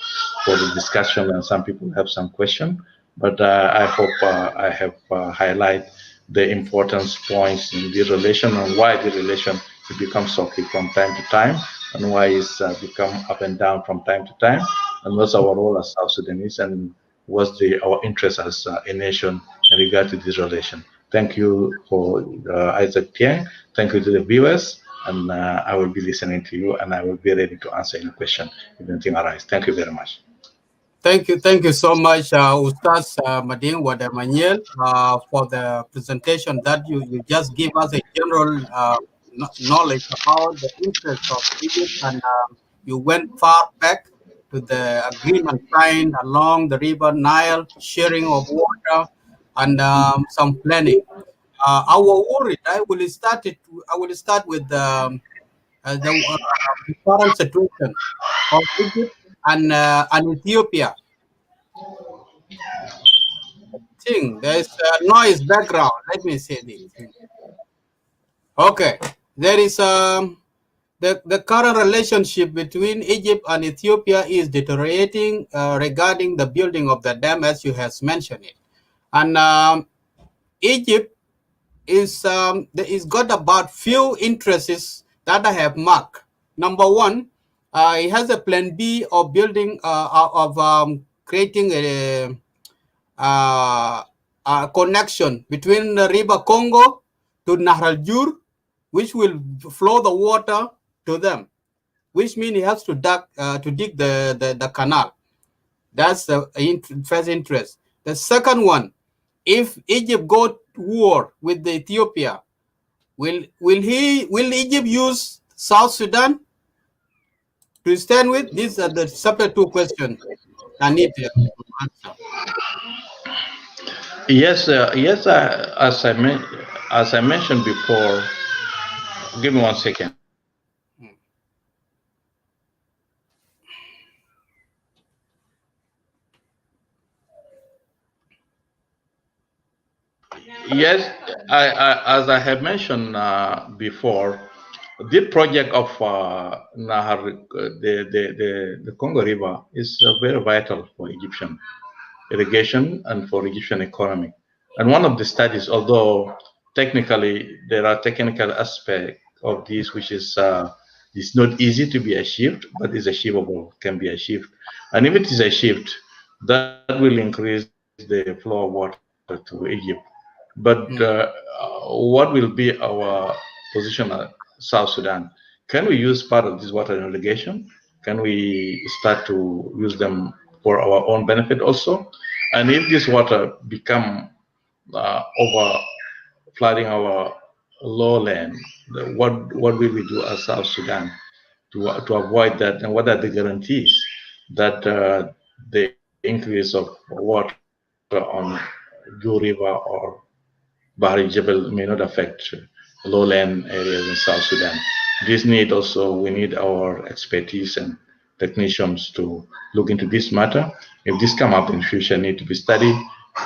for the discussion, and some people have some question. But I hope I have highlighted the importance points in the relation and why the relation becomes rocky from time to time, and why it's become up and down from time to time, and what's our role as South Sudanese, and what's our interest as a nation in regard to this relation. Thank you for Isaac Tieng. Thank you to the viewers, and I will be listening to you, and I will be ready to answer any question if anything arises. Thank you very much. Thank you so much, Ustaz Madin Wadamaniel, for the presentation that you just give us a general knowledge about the interest of Egypt, and you went far back to the agreement signed along the river Nile, sharing of water, and some planning. Our worry, I will start with the current situation of Egypt and Ethiopia. There's a noise background. Let me say this. Okay, there is the current relationship between Egypt and Ethiopia is deteriorating regarding the building of the dam, as you have mentioned it, and Egypt is got about few interests that I have marked. Number one, it has a plan B of building creating a connection between the river Congo to Nahr al-Jur, which will flow the water to them, which means he has to dig the canal. That's the first interest. The second one, if Egypt go to war with the Ethiopia, will Egypt use South Sudan to stand with? These are the separate two questions I need to answer. Yes, yes. As I mentioned before, give me 1 second. Yes, as I have mentioned before, the project of Nahar, the Congo River, is very vital for Egyptian irrigation and for Egyptian economy. And one of the studies, although technically there are technical aspects of this, which is it's not easy to be achieved, but is achievable, can be achieved. And if it is achieved, that will increase the flow of water to Egypt. But what will be our position at South Sudan? Can we use part of this water in irrigation? Can we start to use them for our own benefit also? And if this water become over flooding our lowland, what will we do as South Sudan to avoid that? And what are the guarantees that the increase of water on Ju River or Bahari Jebel may not affect lowland areas in South Sudan? This need also, we need our expertise and technicians to look into this matter. If this come up in future, need to be studied,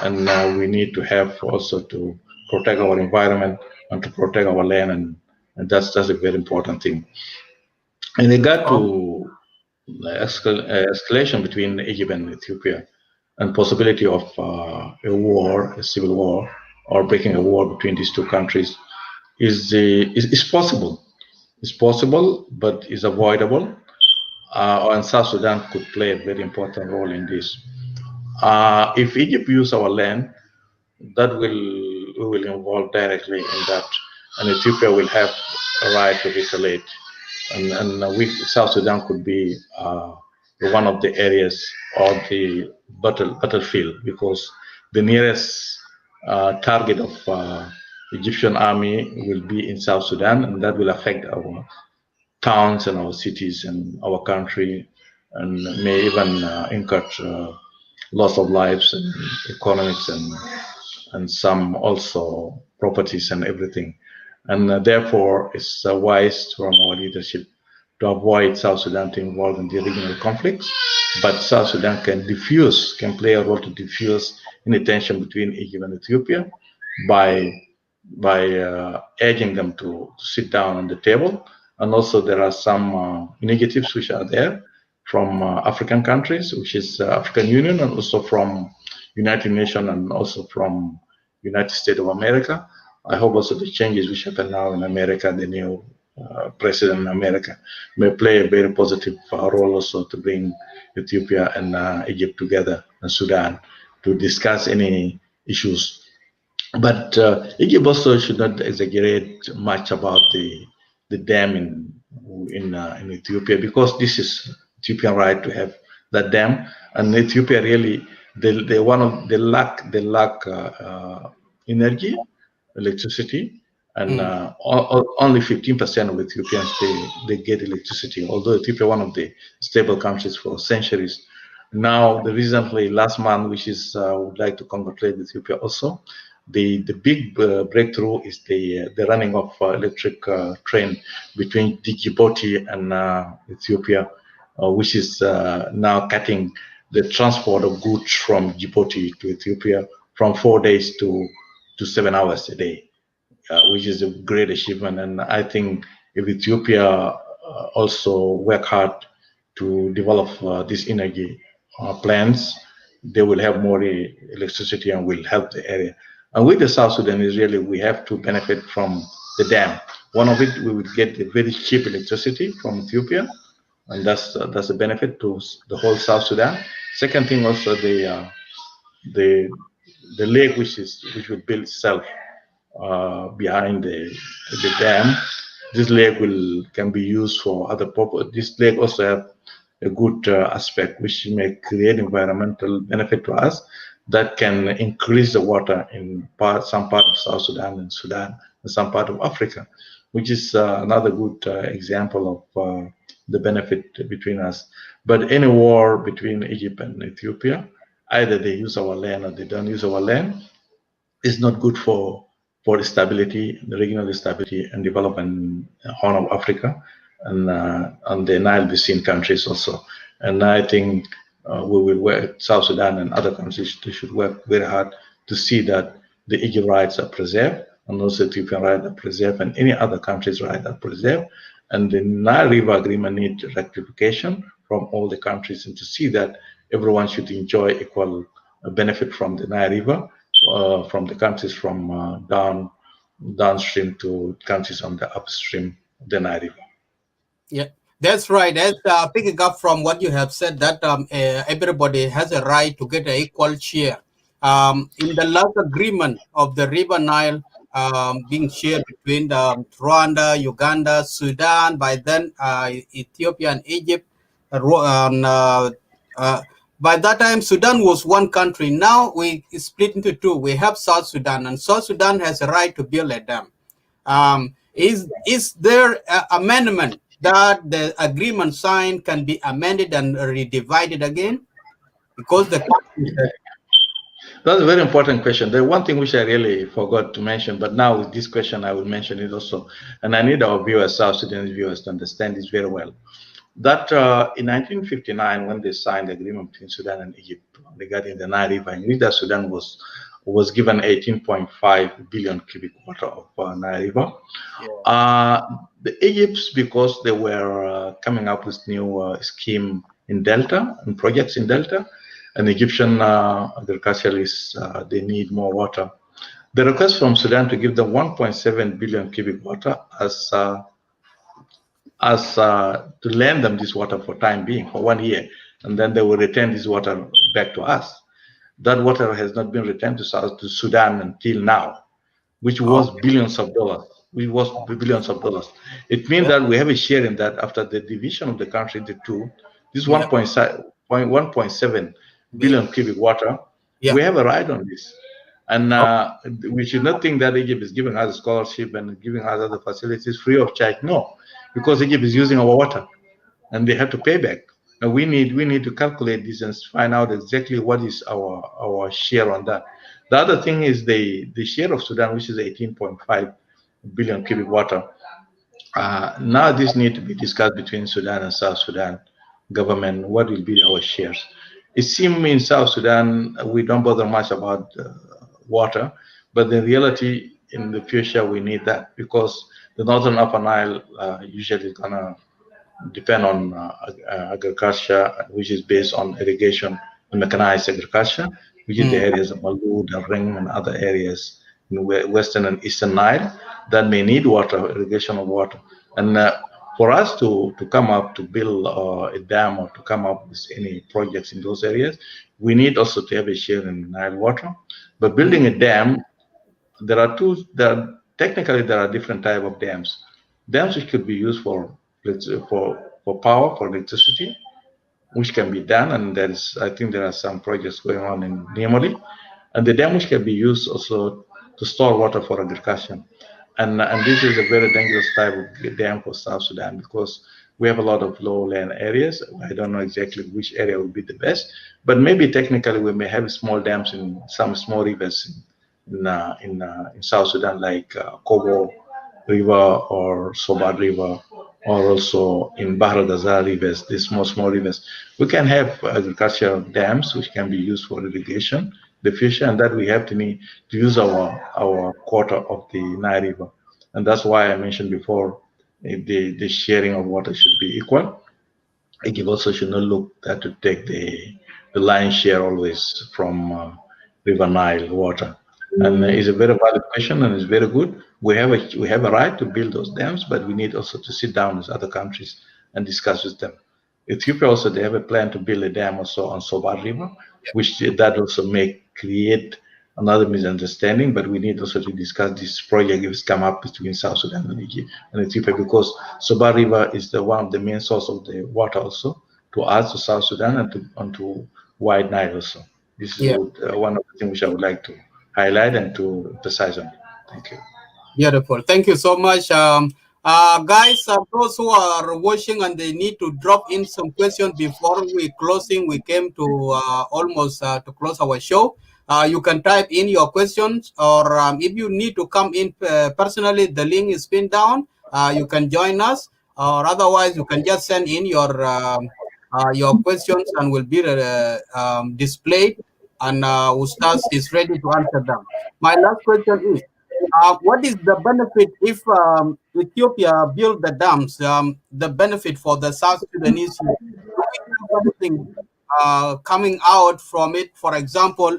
and we need to have also to protect our environment and to protect our land, and that's a very important thing. In regard to escalation between Egypt and Ethiopia and possibility of a war, a civil war, or breaking a war between these two countries is possible. It's possible, but is avoidable. And South Sudan could play a very important role in this. If Egypt use our land, that we will involve directly in that, and Ethiopia will have a right to retaliate, and South Sudan could be one of the areas or the battlefield, because the nearest target of Egyptian army will be in South Sudan, and that will affect our towns and our cities and our country, and may even incur loss of lives and economics and some also properties and everything. And therefore, it's wise from our leadership to avoid South Sudan to involve in the regional conflicts. But South Sudan can play a role to diffuse any tension between Egypt and Ethiopia by urging them to sit down on the table. And also there are some initiatives which are there from African countries, which is African Union, and also from United Nations, and also from United States of America. I hope also the changes which happen now in America, the new president in America, may play a very positive role also to bring Ethiopia and Egypt together, and Sudan, to discuss any issues. But Egypt also should not exaggerate much about the dam in Ethiopia, because this is Ethiopian right to have that dam, and Ethiopia really they lack energy, electricity, and only 15% of Ethiopians they get electricity. Although Ethiopia one of the stable countries for centuries. Now, recently last month, which is I would like to congratulate Ethiopia also. The big breakthrough is the running of electric train between Djibouti and Ethiopia, which is now cutting the transport of goods from Djibouti to Ethiopia from 4 days to 7 hours a day, which is a great achievement. And I think if Ethiopia also work hard to develop these energy plants, they will have more electricity and will help the area. And with the South Sudanese, really, we have to benefit from the dam. One of it, we would get a very cheap electricity from Ethiopia, and that's a benefit to the whole South Sudan. Second thing, also the lake which will build itself behind the dam. This lake can be used for other purposes. This lake also have a good aspect which may create environmental benefit to us, that can increase the water in some part of South Sudan and Sudan and some part of Africa, which is another good example of the benefit between us. But any war between Egypt and Ethiopia, either they use our land or they don't use our land, is not good for stability, the regional stability and development Horn of Africa and the Nile Basin countries also. And I think we will work, South Sudan and other countries should work very hard to see that the Egypt rights are preserved, and also Ethiopian rights are preserved, and any other country's rights are preserved. And the Nile River Agreement needs rectification from all the countries, and to see that everyone should enjoy equal benefit from the Nile River, from the countries from downstream to countries on the upstream of the Nile River. Yeah. That's right. As picking up from what you have said, that everybody has a right to get an equal share. In the last agreement of the River Nile being shared between Rwanda, Uganda, Sudan, by then Ethiopia and Egypt. By that time, Sudan was one country. Now we split into two. We have South Sudan, and South Sudan has a right to build a dam. Is there an amendment that the agreement signed can be amended and redivided again? Because the that's a very important question. The one thing which I really forgot to mention, but now with this question I will mention it also, and I need our viewers, South Sudanese viewers, to understand this very well. That in 1959, when they signed the agreement between Sudan and Egypt regarding the Nile River, in which that Sudan was given 18.5 billion cubic water of Nile River. The Egypts, because they were coming up with new scheme in Delta and projects in Delta, and Egyptian agriculturalists, they need more water. The request from Sudan to give them 1.7 billion cubic water as to lend them this water for time being, for 1 year, and then they will return this water back to us. That water has not been returned to Sudan until now, which was billions of dollars. It means that we have a share in that after the division of the country into two. This 1.7 billion cubic water. We have a right on this. And we should not think that Egypt is giving us a scholarship and giving us other facilities free of charge. No, because Egypt is using our water and they have to pay back. Now we need to calculate this and find out exactly what is our share on that. The other thing is the share of Sudan, which is 18.5 billion cubic water. Now this need to be discussed between Sudan and South Sudan government. What will be our shares? It seems in South Sudan we don't bother much about water, but in reality, in the future, we need that because the northern Upper Nile usually is gonna depend on agriculture, which is based on irrigation and mechanized agriculture, which is the areas of Malud, the Ring, and other areas in western and eastern Nile that may need water, irrigation of water. And for us to come up to build a dam or to come up with any projects in those areas, we need also to have a share in Nile water. But building a dam, technically there are different type of dams. Dams which could be used for power, for electricity, which can be done, and I think there are some projects going on in Niamey, and the dam which can be used also to store water for agriculture. And this is a very dangerous type of dam for South Sudan because we have a lot of lowland areas. I don't know exactly which area would be the best, but maybe technically we may have small dams in some small rivers in South Sudan, like Kobo River or Sobat River, or also in Bahr el Ghazal rivers, these small rivers. We can have agricultural dams which can be used for irrigation the future, and that we have to need to use our quarter of the Nile River. And that's why I mentioned before the sharing of water should be equal. Egypt also should not look at to take the lion's share always from River Nile water. And it's a very valid question, and it's very good. We have a right to build those dams, but we need also to sit down with other countries and discuss with them. Ethiopia also, they have a plan to build a dam also on Sobat River, which that also may create another misunderstanding, but we need also to discuss this project if it's come up between South Sudan and Egypt and Ethiopia, because Sobat River is one of the main source of the water also to us, to South Sudan, and to White Nile also. This is one of the things which I would like to highlight and to emphasize on. Thank you. Beautiful. Thank you so much. Guys, those who are watching and they need to drop in some questions before we came to almost to close our show. You can type in your questions, or if you need to come in personally, the link is pinned down. You can join us, or otherwise you can just send in your questions and will be displayed, and Ustaz is ready to answer them. My last question is, what is the benefit if Ethiopia build the dams? The benefit for the South Sudanese, something coming out from it, for example,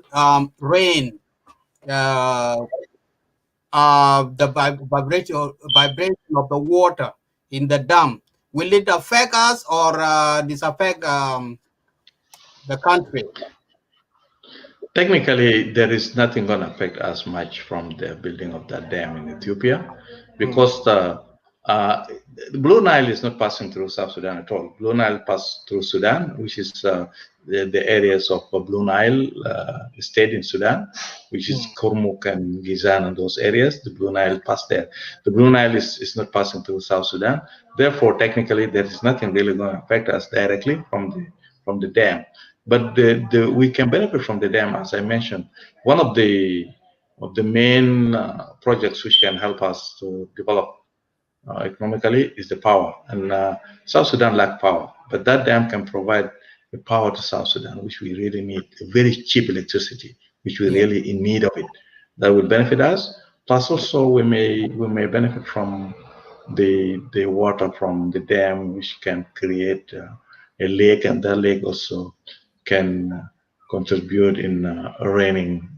rain, the vibration of the water in the dam. Will it affect us or disaffect the country? Technically, there is nothing going to affect us much from the building of that dam in Ethiopia, because the Blue Nile is not passing through South Sudan at all. Blue Nile passes through Sudan, which is the areas of Blue Nile state in Sudan, which is Kurmuk and Gizan and those areas. The Blue Nile passed there. The Blue Nile is not passing through South Sudan. Therefore, technically, there is nothing really going to affect us directly from the dam. But we can benefit from the dam, as I mentioned. One of the main projects which can help us to develop economically is the power. And South Sudan lack power, but that dam can provide the power to South Sudan, which we really need, a very cheap electricity, which we really in need of it. That will benefit us. Plus, also we may benefit from the water from the dam, which can create a lake, and that lake also can contribute in raining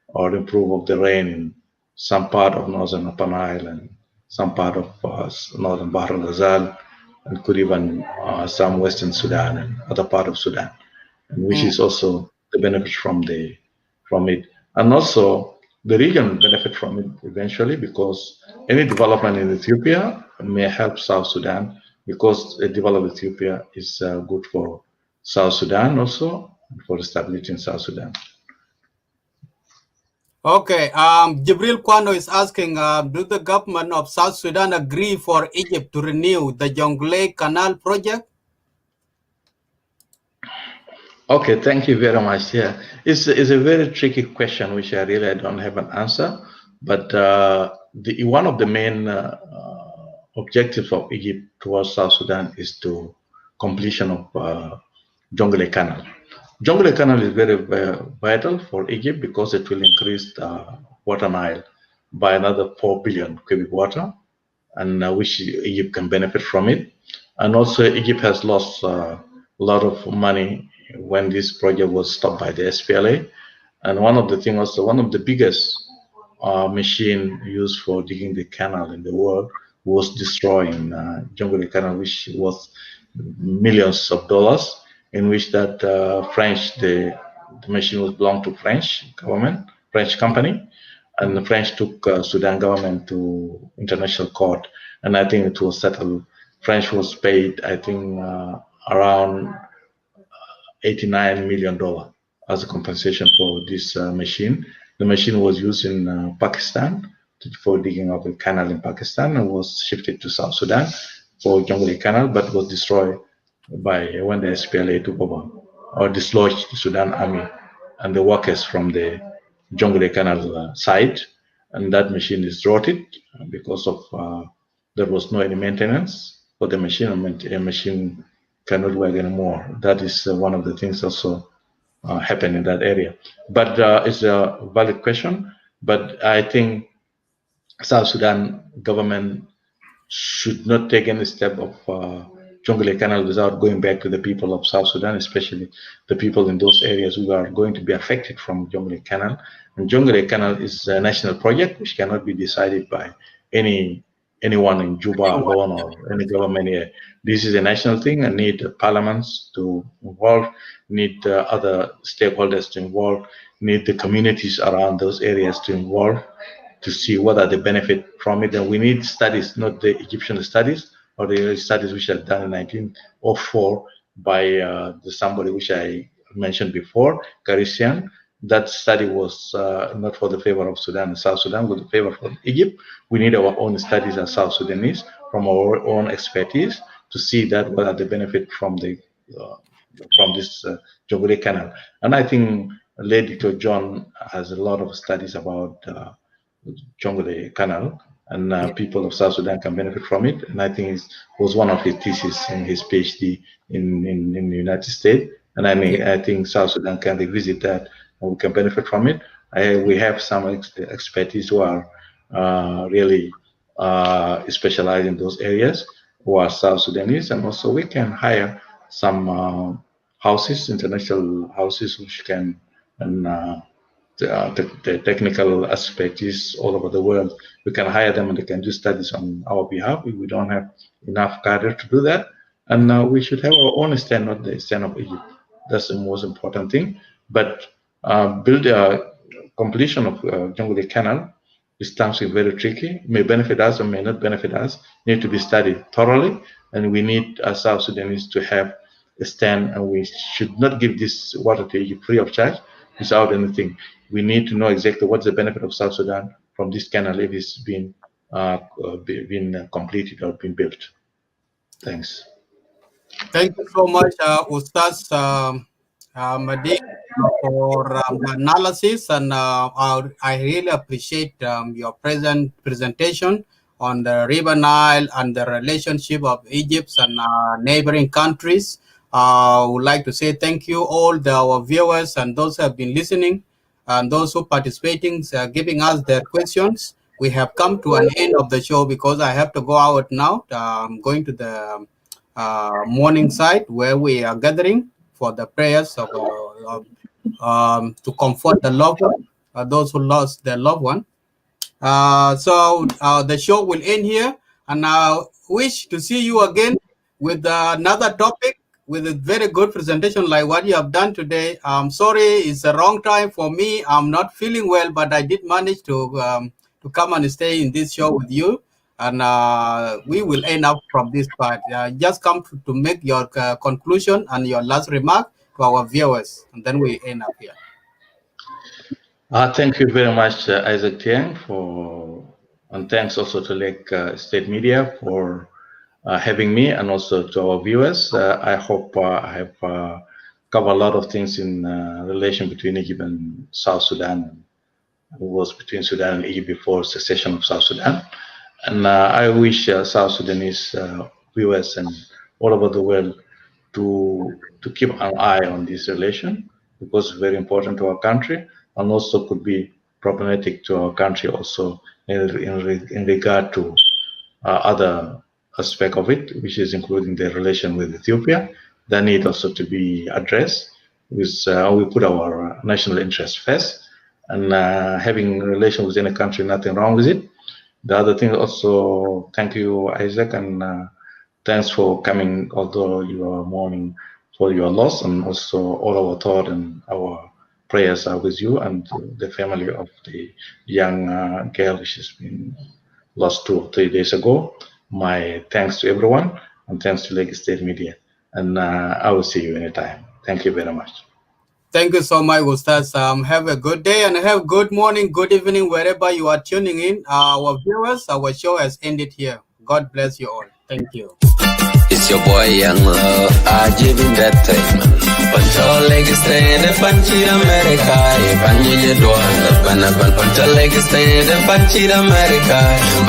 or improve of the rain in some part of northern Upper Nile and some part of northern Bahr el Ghazal, and could even some western Sudan and other part of Sudan, and which is also the benefit from the from it. And also, the region benefit from it eventually, because any development in Ethiopia may help South Sudan, because a developed Ethiopia is good for South Sudan also, for stability in South Sudan. Okay, Jibril Kwano is asking, do the government of South Sudan agree for Egypt to renew the Jonglei Canal project? Okay, thank you very much. Yeah, it's a very tricky question, which I really don't have an answer. But one of the main objectives of Egypt towards South Sudan is to completion of Jonglei Canal. Jonglei Canal is very vital for Egypt, because it will increase the water Nile by another 4 billion cubic water, and which Egypt can benefit from it. And also, Egypt has lost a lot of money when this project was stopped by the SPLA. And one of the things, also one of the biggest machine used for digging the canal in the world was destroying Jonglei Canal, which was millions of dollars, in which that French, the machine was belonged to French government, French company, and the French took Sudan government to international court, and I think it was settled. French was paid, I think, around $89 million as a compensation for this machine. The machine was used in Pakistan for digging up a canal in Pakistan, and was shifted to South Sudan for Jonglei Canal, but was destroyed by when the SPLA took over, or dislodged the Sudan army and the workers from the Jonglei Canal site, and that machine is rotted because of there was no any maintenance for the machine. A machine cannot work anymore. That is one of the things also happen in that area. But it's a valid question. But I think South Sudan government should not take any step of Jonglei Canal without going back to the people of South Sudan, especially the people in those areas who are going to be affected from Jonglei Canal. And Jonglei Canal is a national project which cannot be decided by anyone in Juba alone or any government here. This is a national thing, and need parliaments to involve, need other stakeholders to involve, need the communities around those areas to involve, to see what are the benefit from it. And we need studies, not the Egyptian studies or the studies which are done in 1904 by somebody which I mentioned before, Garician. That study was not for the favor of Sudan and South Sudan, but the favor of Egypt. We need our own studies as South Sudanese from our own expertise to see that what are the benefit from the from this Jonglei Canal. And I think Lady Dr. John has a lot of studies about Jonglei Canal, and people of South Sudan can benefit from it. And I think it was one of his thesis in his PhD in the United States. And I think South Sudan can revisit that, and we can benefit from it. We have some expertise who are really specialized in those areas, who are South Sudanese, and also we can hire some houses, international houses, which can, and the technical expertise all over the world. We can hire them, and they can do studies on our behalf. We don't have enough cadre to do that, and we should have our own stand, not the stand of Egypt. That's the most important thing. But build a completion of Jonglei Canal is something very tricky. May benefit us or may not benefit us. Need to be studied thoroughly, and we need South Sudanese to have a stand, and we should not give this water to Egypt free of charge without anything. We need to know exactly what's the benefit of South Sudan from this canal if it's been completed or been built. Thanks. Thank you so much, Ustaz Madi, for the analysis, and I really appreciate your presentation on the River Nile and the relationship of Egypt and neighboring countries. I would like to say thank you all our viewers and those who have been listening, and those who participating, giving us their questions. We have come to an end of the show because I have to go out now. I'm going to the morning site where we are gathering for the prayers of to comfort the loved one, those who lost their loved one. So the show will end here, and I wish to see you again with another topic with a very good presentation like what you have done today. I'm sorry, it's the wrong time for me. I'm not feeling well, but I did manage to come and stay in this show with you. And we will end up from this part. Just come to make your conclusion and your last remark to our viewers, and then we end up here. Thank you very much, Isaac Tiang, and thanks also to Lake State Media for having me, and also to our viewers. I hope I have covered a lot of things in relation between Egypt and South Sudan. It was between Sudan and Egypt before secession of South Sudan. And I wish South Sudanese viewers and all over the world to keep an eye on this relation, because it's very important to our country, and also could be problematic to our country also in regard to other aspect of it, which is including the relation with Ethiopia, that need also to be addressed. With we put our national interest first, and having a relation with any country, nothing wrong with it. The other thing also, thank you, Isaac, and thanks for coming, although you are mourning for your loss, and also all our thought and our prayers are with you and the family of the young girl which has been lost 2 or 3 days ago. My thanks to everyone, and thanks to Lake State Media. And I will see you anytime. Thank you very much. Thank you so much, Ustaz. Have a good day, and have good morning, good evening, wherever you are tuning in. Our viewers, our show has ended here. God bless you all. Thank you. It's your boy Young Ajib Entertainment. Pancho Lake State, Panchi America, Panji Dwal, Banaban, Pancho Lake State, Panchi America,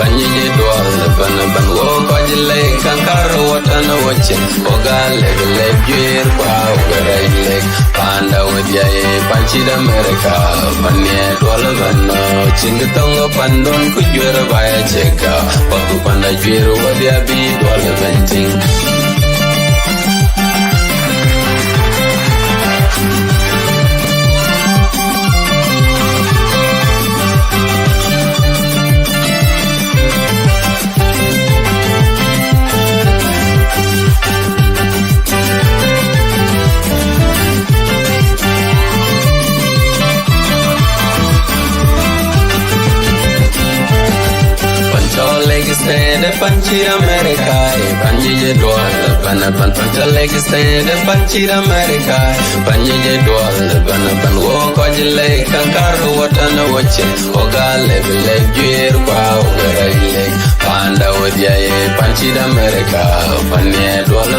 Panji Dwal, Banaban, Wokaji Lake, Kankaro, Watana watching, Oga Lake, Gear, Power, Lake, Panda with Yay, Panchi America, Pania Dwalabano, Chingatonga Pandon, could you ever buy a check? Papu Panda Gear, what they be Dwalaventing. Stand Panchi America, Panji Dwal, Banaban, Pancha Lake Stand Panchi America, Panji Dwal, Banaban, Wokaji Lake, Kankaro, Watana watching, Oga Lake, Gear, Power, Lake, Panda with Yay, Panchi America, Pania Dwal.